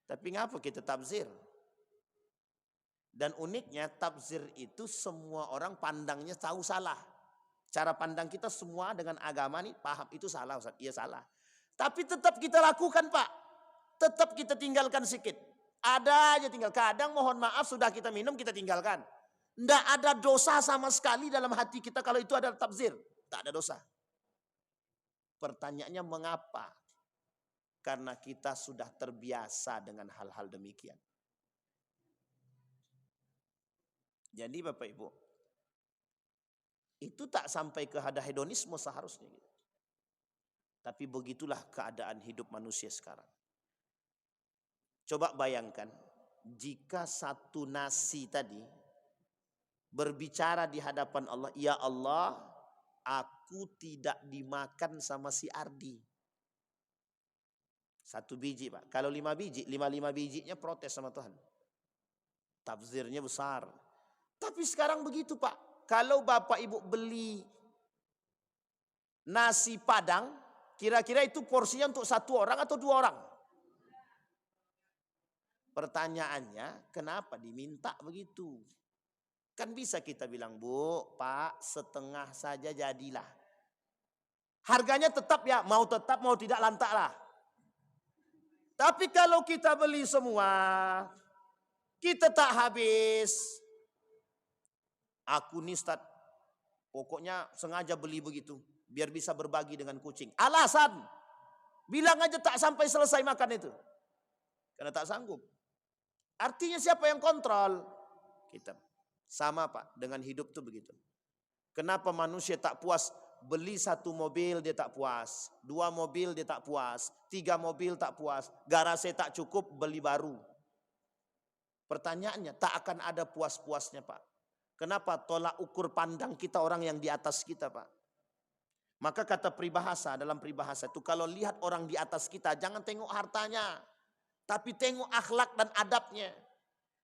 Tapi ngapa kita tabzir? Dan uniknya tabzir itu semua orang pandangnya tahu salah. Cara pandang kita semua dengan agama nih paham itu salah Ustaz. Iya salah. Tapi tetap kita lakukan Pak. Tetap kita tinggalkan sedikit. Ada aja tinggal. Kadang mohon maaf sudah kita minum kita tinggalkan. Tidak ada dosa sama sekali dalam hati kita kalau itu adalah tabzir. Tak ada dosa. Pertanyaannya mengapa? Karena kita sudah terbiasa dengan hal-hal demikian. Jadi Bapak Ibu, itu tak sampai ke hada hedonisme seharusnya. Tapi begitulah keadaan hidup manusia sekarang. Coba bayangkan, jika satu nasi tadi berbicara di hadapan Allah, ya Allah, aku tidak dimakan sama si Ardi. Satu biji Pak, kalau 5 biji, 5 bijinya protes sama Tuhan. Tabzirnya besar. Tapi sekarang begitu Pak, kalau Bapak Ibu beli nasi Padang, kira-kira itu porsinya untuk 1 orang atau 2 orang? Pertanyaannya, kenapa diminta begitu? Kan bisa kita bilang, Bu, Pak, setengah saja jadilah. Harganya tetap ya, mau tetap mau tidak lantaklah. Tapi kalau kita beli semua, kita tak habis. Aku nih Ustaz, pokoknya sengaja beli begitu, biar bisa berbagi dengan kucing. Alasan, bilang aja tak sampai selesai makan itu. Karena tak sanggup. Artinya siapa yang kontrol? Kita. Sama Pak, dengan hidup tuh begitu. Kenapa manusia tak puas? Beli 1 mobil dia tak puas, 2 mobil dia tak puas, 3 mobil tak puas, garasi tak cukup beli baru. Pertanyaannya tak akan ada puas-puasnya Pak. Kenapa? Tolak ukur pandang kita orang yang di atas kita Pak. Maka kata peribahasa, dalam peribahasa itu kalau lihat orang di atas kita jangan tengok hartanya, tapi tengok akhlak dan adabnya.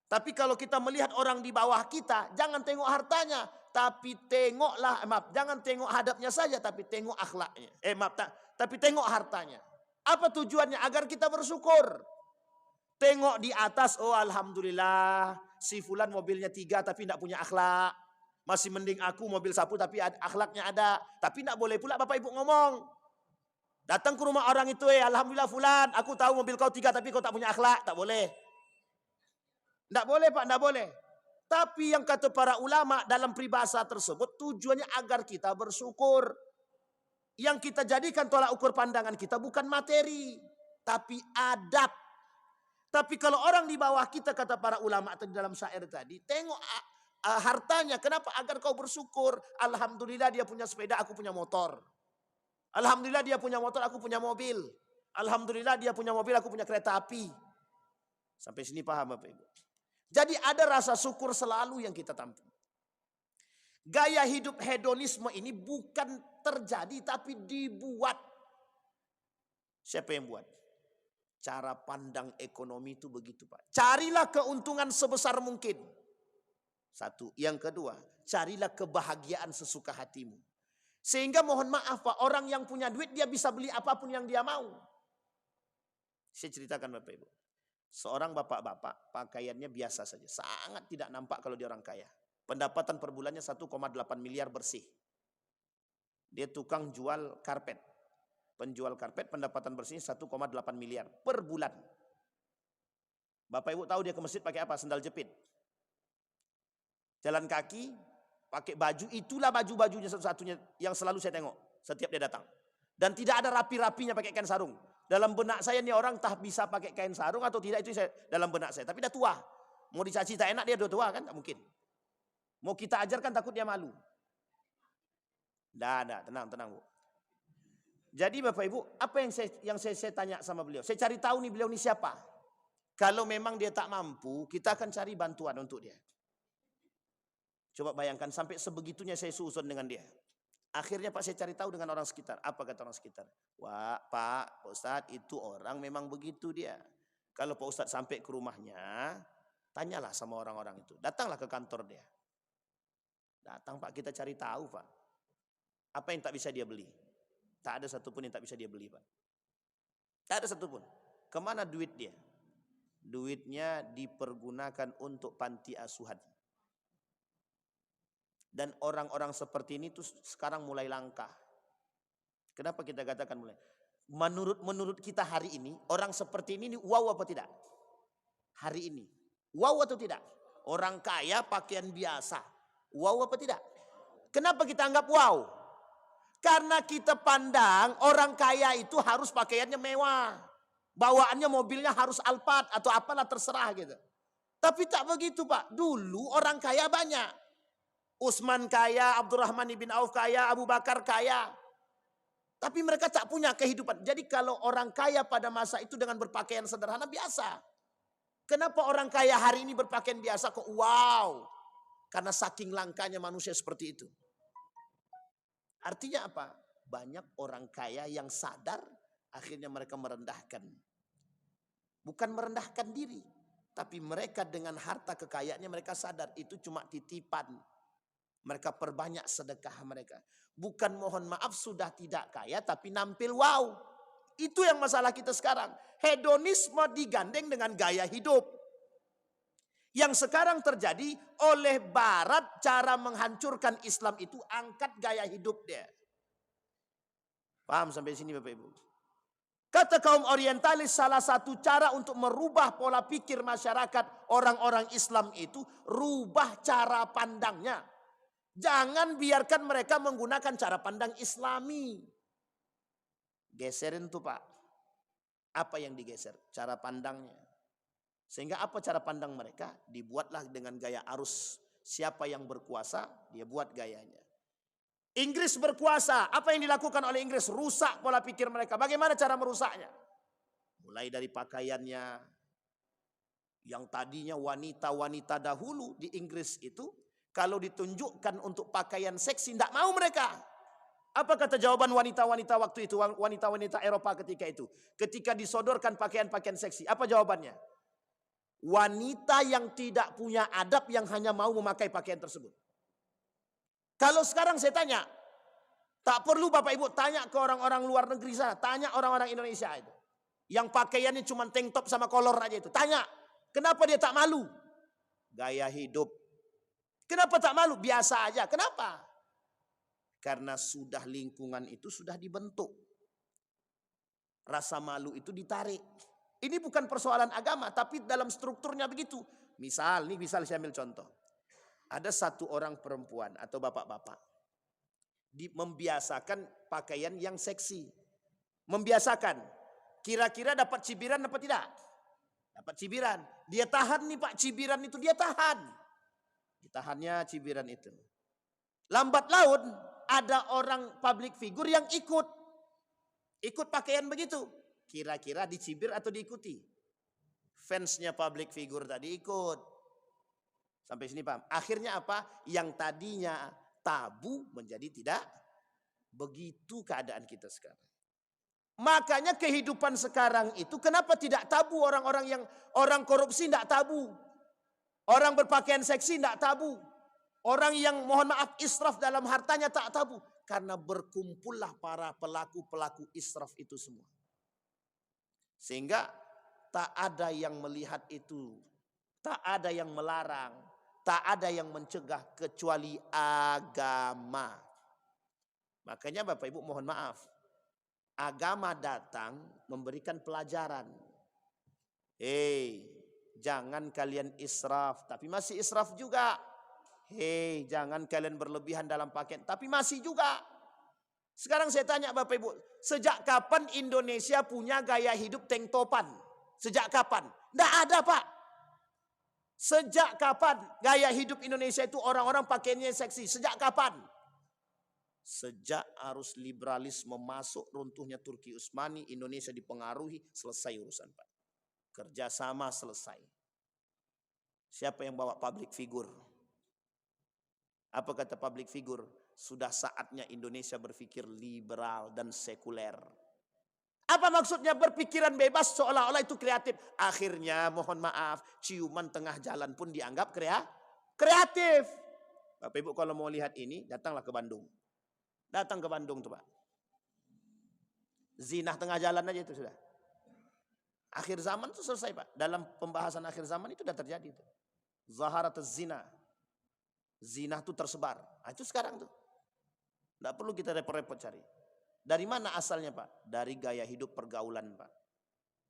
Tapi kalau kita melihat orang di bawah kita, jangan tengok hartanya, tapi tengoklah, jangan tengok hadapnya saja, tapi tengok akhlaknya. Tapi tengok hartanya. Apa tujuannya? Agar kita bersyukur. Tengok di atas, oh alhamdulillah, si fulan mobilnya 3 tapi tidak punya akhlak. Masih mending aku mobil sapu tapi akhlaknya ada. Tapi tidak boleh pula bapak ibu ngomong. Datang ke rumah orang itu, alhamdulillah fulan, aku tahu mobil kau 3 tapi kau tak punya akhlak. Tak boleh. Tidak boleh pak, tidak boleh. Tapi yang kata para ulama dalam peribahasa tersebut tujuannya agar kita bersyukur. Yang kita jadikan tolak ukur pandangan kita bukan materi, tapi adab. Tapi kalau orang di bawah kita, kata para ulama tadi dalam syair tadi, tengok hartanya. Kenapa? Agar kau bersyukur. Alhamdulillah dia punya sepeda, aku punya motor. Alhamdulillah dia punya motor, aku punya mobil. Alhamdulillah dia punya mobil, aku punya kereta api. Sampai sini paham Bapak Ibu? Jadi ada rasa syukur selalu yang kita tampung. Gaya hidup hedonisme ini bukan terjadi tapi dibuat. Siapa yang buat? Cara pandang ekonomi itu begitu Pak. Carilah keuntungan sebesar mungkin. Satu. Yang kedua, carilah kebahagiaan sesuka hatimu. Sehingga mohon maaf Pak, orang yang punya duit dia bisa beli apapun yang dia mau. Saya ceritakan Bapak Ibu. Seorang bapak-bapak pakaiannya biasa saja. Sangat tidak nampak kalau dia orang kaya. Pendapatan per bulannya 1,8 miliar bersih. Dia tukang jual karpet. Penjual karpet pendapatan bersihnya 1,8 miliar per bulan. Bapak Ibu tahu dia ke masjid pakai apa? Sendal jepit. Jalan kaki, pakai baju, itulah baju-bajunya satu-satunya yang selalu saya tengok setiap dia datang. Dan tidak ada rapi-rapinya pakai kain sarung. Dalam benak saya ini orang tak bisa pakai kain sarung atau tidak, itu saya, dalam benak saya. Tapi dah tua. Mau dicaci tak enak dia udah tua kan? Tak mungkin. Mau kita ajarkan takut dia malu. Dah, tenang Bu. Jadi Bapak Ibu, apa yang saya tanya sama beliau? Saya cari tahu nih beliau ini siapa. Kalau memang dia tak mampu, kita akan cari bantuan untuk dia. Coba bayangkan sampai sebegitunya saya susun dengan dia. Akhirnya Pak saya cari tahu dengan orang sekitar. Apa kata orang sekitar? Wah Pak Ustadz itu orang memang begitu dia. Kalau Pak Ustadz sampai ke rumahnya, tanyalah sama orang-orang itu. Datanglah ke kantor dia. Datang Pak, kita cari tahu Pak. Apa yang tak bisa dia beli? Tak ada satupun yang tak bisa dia beli Pak. Tak ada satupun. Kemana duit dia? Duitnya dipergunakan untuk panti asuhan. Dan orang-orang seperti ini tuh sekarang mulai langka. Kenapa kita katakan mulai? Menurut kita hari ini, orang seperti ini wow apa tidak? Hari ini. Wow atau tidak? Orang kaya pakaian biasa. Wow apa tidak? Kenapa kita anggap wow? Karena kita pandang orang kaya itu harus pakaiannya mewah. Bawaannya mobilnya harus Alphard atau apalah terserah gitu. Tapi tak begitu Pak. Dulu orang kaya banyak. Utsman kaya, Abdurrahman bin Auf kaya, Abu Bakar kaya. Tapi mereka tak punya kehidupan. Jadi kalau orang kaya pada masa itu dengan berpakaian sederhana biasa. Kenapa orang kaya hari ini berpakaian biasa kok wow? Karena saking langkanya manusia seperti itu. Artinya apa? Banyak orang kaya yang sadar akhirnya mereka merendahkan. Bukan merendahkan diri. Tapi mereka dengan harta kekayaannya mereka sadar itu cuma titipan. Mereka perbanyak sedekah mereka. Bukan mohon maaf sudah tidak kaya tapi nampil wow. Itu yang masalah kita sekarang. Hedonisme digandeng dengan gaya hidup. Yang sekarang terjadi oleh Barat cara menghancurkan Islam itu angkat gaya hidup dia. Paham sampai sini Bapak Ibu? Kata kaum orientalis salah satu cara untuk merubah pola pikir masyarakat orang-orang Islam itu rubah cara pandangnya. Jangan biarkan mereka menggunakan cara pandang Islami. Geserin tuh Pak. Apa yang digeser? Cara pandangnya. Sehingga apa cara pandang mereka? Dibuatlah dengan gaya arus. Siapa yang berkuasa, dia buat gayanya. Inggris berkuasa. Apa yang dilakukan oleh Inggris? Rusak pola pikir mereka. Bagaimana cara merusaknya? Mulai dari pakaiannya. Yang tadinya wanita-wanita dahulu di Inggris itu. Kalau ditunjukkan untuk pakaian seksi, tidak mau mereka. Apa kata jawaban wanita-wanita waktu itu, wanita-wanita Eropa ketika itu? Ketika disodorkan pakaian-pakaian seksi, apa jawabannya? Wanita yang tidak punya adab yang hanya mau memakai pakaian tersebut. Kalau sekarang saya tanya, tak perlu Bapak Ibu tanya ke orang-orang luar negeri sana, tanya orang-orang Indonesia itu. Yang pakaiannya cuma tank top sama kolor aja itu. Tanya, kenapa dia tak malu? Gaya hidup. Kenapa tak malu? Biasa aja. Kenapa? Karena sudah lingkungan itu sudah dibentuk. Rasa malu itu ditarik. Ini bukan persoalan agama, tapi dalam strukturnya begitu. Misal saya ambil contoh. Ada satu orang perempuan atau bapak-bapak. Membiasakan pakaian yang seksi. Membiasakan. Kira-kira dapat cibiran apa tidak? Dapat cibiran. Dia tahan nih Pak, cibiran itu dia tahan. Ditahannya cibiran itu. Lambat laun ada orang public figure yang ikut pakaian begitu. Kira-kira dicibir atau diikuti? Fansnya public figure tadi ikut. Sampai sini paham? Akhirnya apa? Yang tadinya tabu menjadi tidak. Begitu keadaan kita sekarang. Makanya kehidupan sekarang itu kenapa tidak tabu, orang korupsi tidak tabu. Orang berpakaian seksi tidak tabu. Orang yang mohon maaf israf dalam hartanya tak tabu. Karena berkumpullah para pelaku-pelaku israf itu semua. Sehingga tak ada yang melihat itu. Tak ada yang melarang. Tak ada yang mencegah kecuali agama. Makanya Bapak Ibu mohon maaf. Agama datang memberikan pelajaran. Jangan kalian israf. Tapi masih israf juga. Jangan kalian berlebihan dalam pakaian. Tapi masih juga. Sekarang saya tanya Bapak Ibu. Sejak kapan Indonesia punya gaya hidup tank topan? Sejak kapan? Tidak ada Pak. Sejak kapan gaya hidup Indonesia itu orang-orang pakaiannya seksi? Sejak kapan? Sejak arus liberalisme masuk, runtuhnya Turki Utsmani, Indonesia dipengaruhi, selesai urusan Pak. Kerjasama selesai. Siapa yang bawa public figure? Apa kata public figure? Sudah saatnya Indonesia berpikir liberal dan sekuler. Apa maksudnya berpikiran bebas seolah-olah itu kreatif? Akhirnya mohon maaf, ciuman tengah jalan pun dianggap kreatif. Bapak Ibu kalau mau lihat ini, datanglah ke Bandung. Datang ke Bandung tuh Pak. Zina tengah jalan aja itu sudah. Akhir zaman itu selesai Pak. Dalam pembahasan akhir zaman itu sudah terjadi tuh. Zaharatuz zina. Zina itu tersebar. Nah, itu sekarang tuh. Tidak perlu kita repot-repot cari. Dari mana asalnya Pak? Dari gaya hidup pergaulan Pak.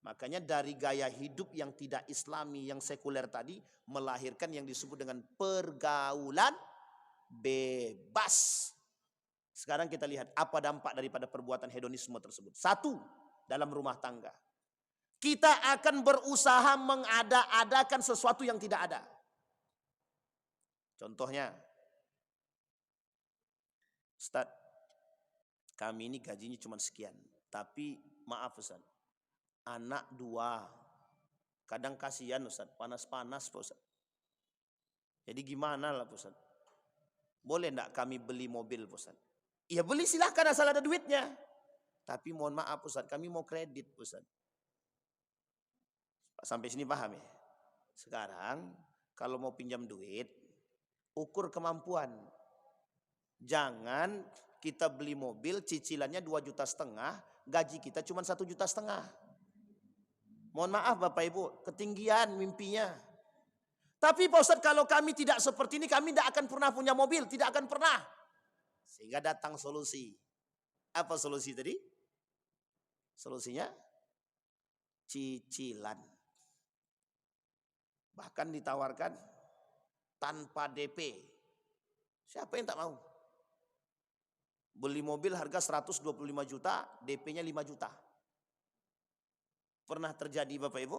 Makanya dari gaya hidup yang tidak islami, yang sekuler tadi, melahirkan yang disebut dengan pergaulan bebas. Sekarang kita lihat apa dampak daripada perbuatan hedonisme tersebut. Satu, dalam rumah tangga. Kita akan berusaha mengada-adakan sesuatu yang tidak ada. Contohnya, Ustaz, kami ini gajinya cuma sekian. Tapi maaf Ustaz, anak 2. Kadang kasihan Ustaz, panas-panas Pak Ustaz. Jadi gimana lah Pak Ustaz? Boleh enggak kami beli mobil Pak Ustaz? Ya beli silahkan asal ada duitnya. Tapi mohon maaf Ustaz, kami mau kredit Ustaz. Sampai sini paham ya? Sekarang kalau mau pinjam duit, ukur kemampuan. Jangan kita beli mobil cicilannya 2,5 juta, gaji kita cuma 1,5 juta. Mohon maaf Bapak Ibu, ketinggian mimpinya. Tapi Pak Ustaz kalau kami tidak seperti ini, kami tidak akan pernah punya mobil, tidak akan pernah. Sehingga datang solusi. Apa solusi tadi? Solusinya cicilan. Bahkan ditawarkan tanpa DP. Siapa yang tak mau? Beli mobil harga 125 juta, DP-nya 5 juta. Pernah terjadi Bapak Ibu?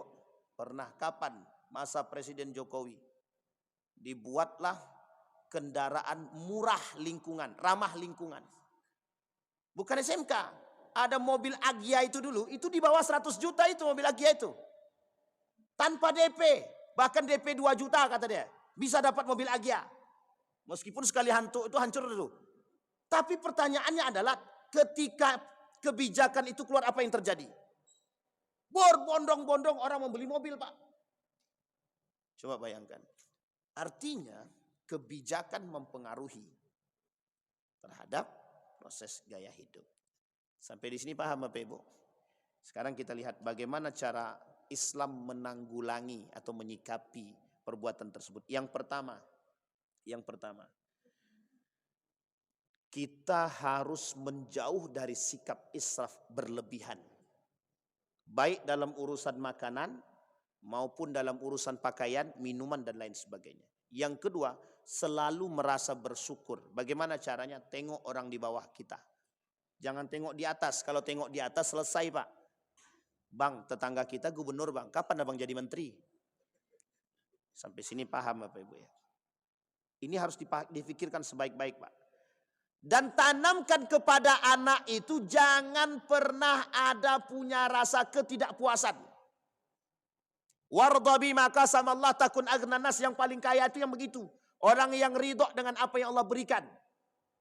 Pernah. Kapan? Masa Presiden Jokowi. Dibuatlah kendaraan murah lingkungan, ramah lingkungan. Bukan SMK. Ada mobil Agya itu dulu, itu di bawah 100 juta itu mobil Agya itu. Tanpa DP. Bahkan DP 2 juta kata dia. Bisa dapat mobil Agya. Meskipun sekali hantu itu hancur dulu. Tapi pertanyaannya adalah ketika kebijakan itu keluar apa yang terjadi? Berbondong-bondong orang membeli mobil, Pak. Coba bayangkan. Artinya kebijakan mempengaruhi terhadap proses gaya hidup. Sampai di sini paham Bapak Ibu? Sekarang kita lihat bagaimana cara Islam menanggulangi atau menyikapi perbuatan tersebut. Yang pertama, kita harus menjauh dari sikap israf berlebihan. Baik dalam urusan makanan maupun dalam urusan pakaian, minuman dan lain sebagainya. Yang kedua, selalu merasa bersyukur. Bagaimana caranya? Tengok orang di bawah kita. Jangan tengok di atas. Kalau tengok di atas selesai, Pak. Bang, tetangga kita gubernur, Bang. Kapan Abang jadi menteri? Sampai sini paham Bapak Ibu ya. Ini harus difikirkan sebaik-baik, Pak. Dan tanamkan kepada anak itu jangan pernah ada punya rasa ketidakpuasan. Warda bima qasamallah takun aghnan nas, yang paling kaya itu yang begitu. Orang yang ridho dengan apa yang Allah berikan.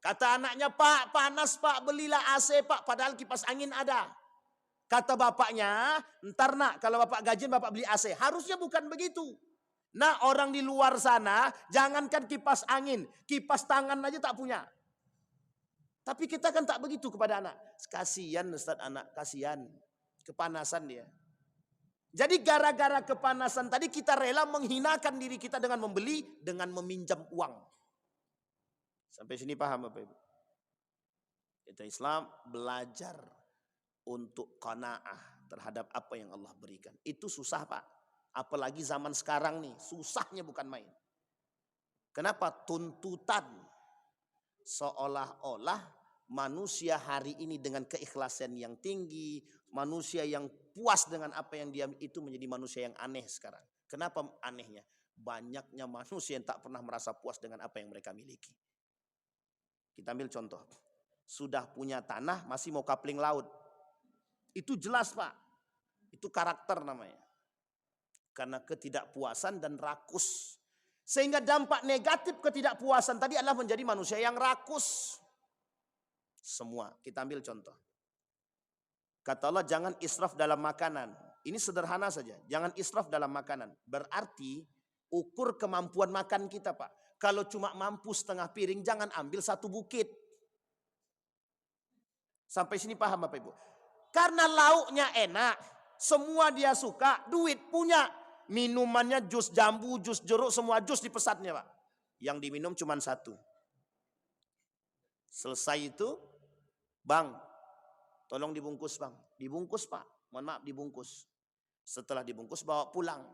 Kata anaknya, Pak, panas Pak, belilah AC Pak, padahal kipas angin ada. Kata bapaknya, ntar nak kalau bapak gajian bapak beli AC. Harusnya bukan begitu. Nah, orang di luar sana jangankan kipas angin, kipas tangan aja tak punya. Tapi kita kan tak begitu kepada anak. Kasihan Ustaz anak, kasihan. Kepanasan dia. Jadi gara-gara kepanasan tadi kita rela menghinakan diri kita dengan membeli, dengan meminjam uang. Sampai sini paham Bapak Ibu? Kita Islam belajar untuk qanaah terhadap apa yang Allah berikan. Itu susah Pak. Apalagi zaman sekarang nih, susahnya bukan main. Kenapa? Tuntutan seolah-olah manusia hari ini dengan keikhlasan yang tinggi, manusia yang puas dengan apa yang dia itu menjadi manusia yang aneh sekarang. Kenapa anehnya? Banyaknya manusia yang tak pernah merasa puas dengan apa yang mereka miliki. Kita ambil contoh. Sudah punya tanah masih mau kapling laut. Itu jelas Pak. Itu karakter namanya. Karena ketidakpuasan dan rakus. Sehingga dampak negatif ketidakpuasan tadi adalah menjadi manusia yang rakus. Semua. Kita ambil contoh. Kata Allah jangan israf dalam makanan. Ini sederhana saja. Jangan israf dalam makanan. Berarti ukur kemampuan makan kita Pak. Kalau cuma mampu setengah piring jangan ambil satu bukit. Sampai sini paham Bapak Ibu? Karena lauknya enak. Semua dia suka. Duit punya. Minumannya jus jambu, jus jeruk. Semua jus dipesannya Pak. Yang diminum cuma satu. Selesai itu. Bang. Tolong dibungkus Bang. Dibungkus Pak. Mohon maaf dibungkus. Setelah dibungkus bawa pulang.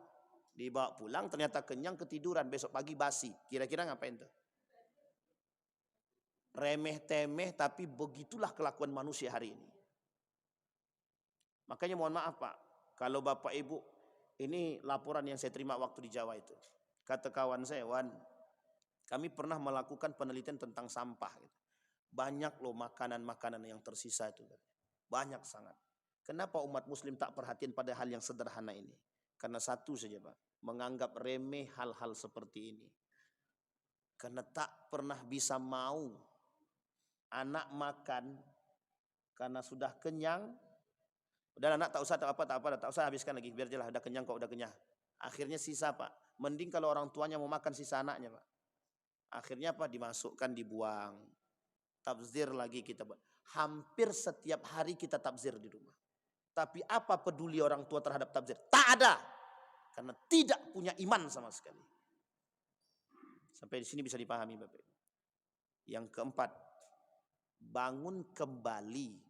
Dibawa pulang ternyata kenyang ketiduran. Besok pagi basi. Kira-kira ngapain tuh? Remeh-temeh tapi begitulah kelakuan manusia hari ini. Makanya mohon maaf Pak, kalau Bapak Ibu, ini laporan yang saya terima waktu di Jawa itu. Kata kawan saya, Wan, kami pernah melakukan penelitian tentang sampah. Banyak loh makanan-makanan yang tersisa itu. Banyak sangat. Kenapa umat muslim tak perhatian pada hal yang sederhana ini? Karena satu saja Pak, menganggap remeh hal-hal seperti ini. Karena tak pernah bisa mau anak makan karena sudah kenyang. Udah anak tak usah habiskan lagi, biar jelas udah kenyang kok, udah kenyang. Akhirnya sisa Pak. Mending kalau orang tuanya mau makan sisa anaknya Pak. Akhirnya apa? Dimasukkan, dibuang. Tabzir lagi kita buat. Hampir setiap hari kita tabzir di rumah. Tapi apa peduli orang tua terhadap tabzir? Tak ada. Karena tidak punya iman sama sekali. Sampai di sini bisa dipahami Bapak. Yang keempat, bangun kembali.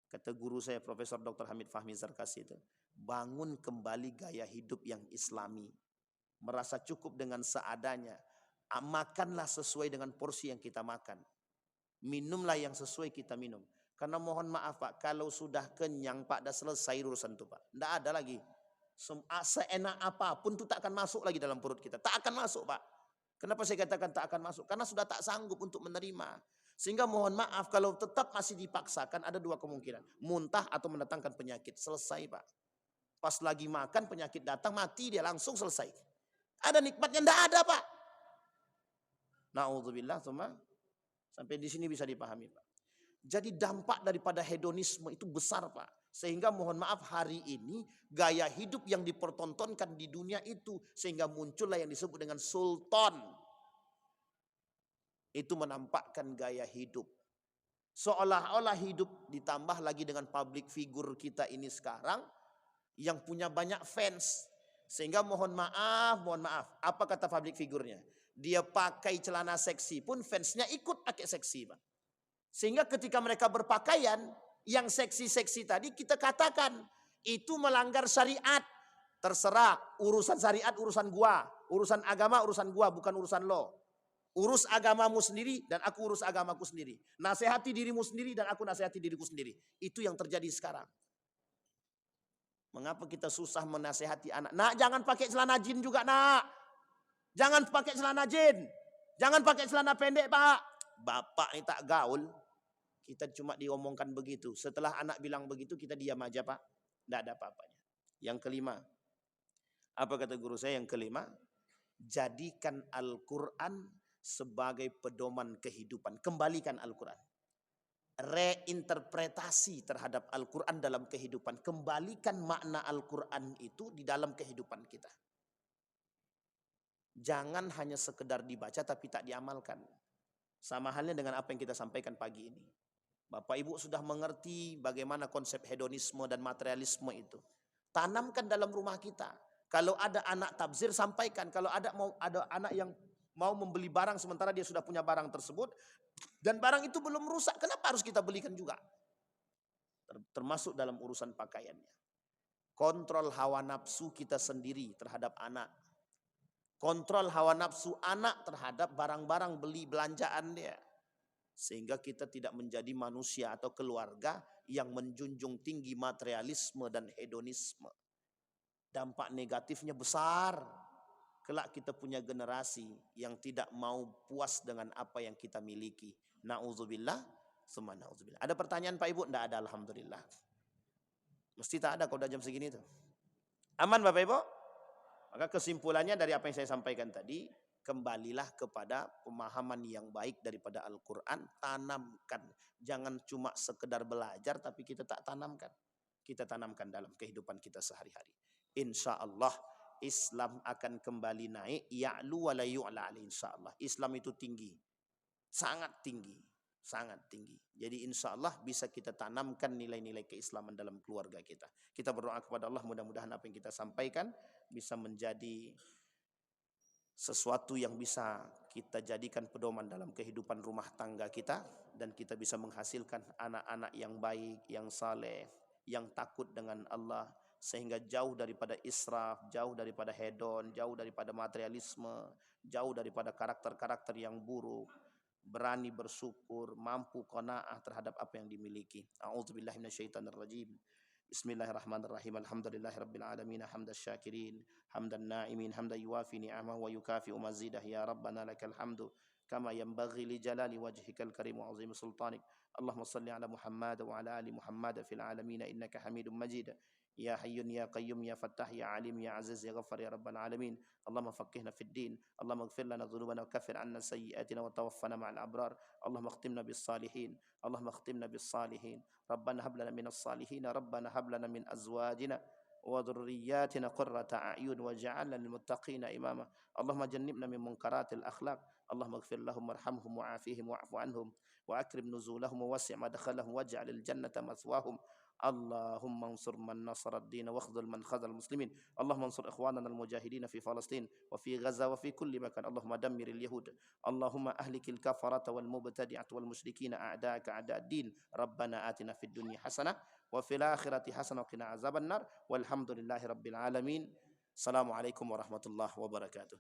Kata guru saya Profesor Dr. Hamid Fahmi Zarkasi itu, bangun kembali gaya hidup yang islami. Merasa cukup dengan seadanya. Makanlah sesuai dengan porsi yang kita makan. Minumlah yang sesuai kita minum. Karena mohon maaf Pak, kalau sudah kenyang Pak, dah selesai urusan itu Pak. Tidak ada lagi. Seenak apapun itu tak akan masuk lagi dalam perut kita. Tak akan masuk Pak. Kenapa saya katakan tak akan masuk? Karena sudah tak sanggup untuk menerima. Sehingga mohon maaf kalau tetap masih dipaksakan ada dua kemungkinan. Muntah atau mendatangkan penyakit. Selesai Pak. Pas lagi makan penyakit datang mati dia langsung selesai. Ada nikmatnya? Tidak ada Pak. Na'udzubillah. Sampai di sini bisa dipahami, Pak. Jadi dampak daripada hedonisme itu besar, Pak. Sehingga mohon maaf hari ini gaya hidup yang dipertontonkan di dunia itu sehingga muncullah yang disebut dengan sultan. Itu menampakkan gaya hidup. Seolah-olah hidup ditambah lagi dengan public figure kita ini sekarang yang punya banyak fans. Sehingga mohon maaf, apa kata public figurnya? Dia pakai celana seksi pun fansnya ikut pakai seksi, Pak. Sehingga ketika mereka berpakaian, yang seksi-seksi tadi kita katakan, itu melanggar syariat. Terserah, urusan syariat urusan gua, urusan agama urusan gua, bukan urusan lo. Urus agamamu sendiri dan aku urus agamaku sendiri. Nasihati dirimu sendiri dan aku nasihati diriku sendiri. Itu yang terjadi sekarang. Mengapa kita susah menasihati anak? Nak, jangan pakai celana jin juga, nak. Jangan pakai celana jin. Jangan pakai celana pendek, Pak. Bapak ini tak gaul. Kita cuma diomongkan begitu. Setelah anak bilang begitu, kita diam aja, Pak. Tidak ada apa-apanya. Yang kelima. Apa kata guru saya yang kelima? Jadikan Al-Quran sebagai pedoman kehidupan. Kembalikan Al-Quran. Reinterpretasi terhadap Al-Quran dalam kehidupan. Kembalikan makna Al-Quran itu di dalam kehidupan kita. Jangan hanya sekedar dibaca tapi tak diamalkan. Sama halnya dengan apa yang kita sampaikan pagi ini. Bapak Ibu sudah mengerti bagaimana konsep hedonisme dan materialisme itu. Tanamkan dalam rumah kita. Kalau ada anak tabzir, sampaikan. Kalau ada anak yang mau membeli barang sementara dia sudah punya barang tersebut dan barang itu belum rusak, kenapa harus kita belikan juga? Termasuk dalam urusan pakaiannya. Kontrol hawa nafsu kita sendiri terhadap anak. Kontrol hawa nafsu anak terhadap barang-barang belanjaan dia. Sehingga kita tidak menjadi manusia atau keluarga yang menjunjung tinggi materialisme dan hedonisme. Dampak negatifnya besar. Kelak kita punya generasi yang tidak mau puas dengan apa yang kita miliki. Na'udzubillah, summa na'udzubillah. Ada pertanyaan Pak Ibu? Tidak ada, alhamdulillah. Mesti tak ada kalau udah jam segini tuh. Aman Bapak Ibu? Maka kesimpulannya dari apa yang saya sampaikan tadi, kembalilah kepada pemahaman yang baik daripada Al-Quran, tanamkan. Jangan cuma sekedar belajar tapi kita tak tanamkan. Kita tanamkan dalam kehidupan kita sehari-hari. Insya Allah Islam akan kembali naik. Ya'lu wa la yu'la alaih, insya Allah. Islam itu tinggi. Sangat tinggi. Sangat tinggi. Jadi insya Allah bisa kita tanamkan nilai-nilai keislaman dalam keluarga kita. Kita berdoa kepada Allah mudah-mudahan apa yang kita sampaikan bisa menjadi sesuatu yang bisa kita jadikan pedoman dalam kehidupan rumah tangga kita. Dan kita bisa menghasilkan anak-anak yang baik, yang saleh, yang takut dengan Allah. Sehingga jauh daripada israf, jauh daripada hedon, jauh daripada materialisme, jauh daripada karakter-karakter yang buruk. Berani bersyukur, mampu qanaah terhadap apa yang dimiliki. A'udzubillahi minasyaitonirrajim. Bismillahirrahmanirrahim. Alhamdulillahirabbil alamin, hamdas syakirin, hamdan na'imin, hamdan yuwafi ni'amahu wa yukafi'u mazidah. Ya Rabbana lakal hamdu kama yanbaghi li jalali wajhikal karim wa 'azimi sultanik. Allahumma shalli ala Muhammad wa ala ali Muhammad fil alamin innaka Hamidum Majid. Ya Hayyun Ya Qayyum Ya Fattah Ya Alim Ya Aziz Ya Ghaffar Ya Rabbal Alamin. Allahumma faqihna fid din. Allahumma ighfir lana dhunubana wa kaffir anna sayyi'atina wa tawaffana ma'al abrar. Allahumma akhtimna bis salihin. Allahumma akhtimna bis salihin. Rabbana hab lana minas salihin. Rabbana hab lana min azwajina wa dhurriyyatina qurrata a'yun waj'alna lil muttaqina imama. Allahumma jannibna min munkaratil akhlaq. Allahumma ighfir lahum warhamhum wa'afihim wa'fu anhum wa akrim nuzulahum wa wasi' madkhalahum waj'alil jannata mathwahum. Allahumma ansur man nasara ad-din wa akhdhul man khadhal muslimin. Allahumma ansur ikhwanana al-mujahidin fi Palestin wa fi Gaza wa fi kulli makan. Allahumma dammiril yahud. Allahumma ahlikil kafarata wal mubtadi'at wal musyrikina a'da'aka a'da'ad din. Rabbana atina fid dunya hasanah wa fil akhirati hasanah wa qina azabannar. Walhamdulillahi rabbil alamin. Assalamualaikum warahmatullahi wabarakatuh.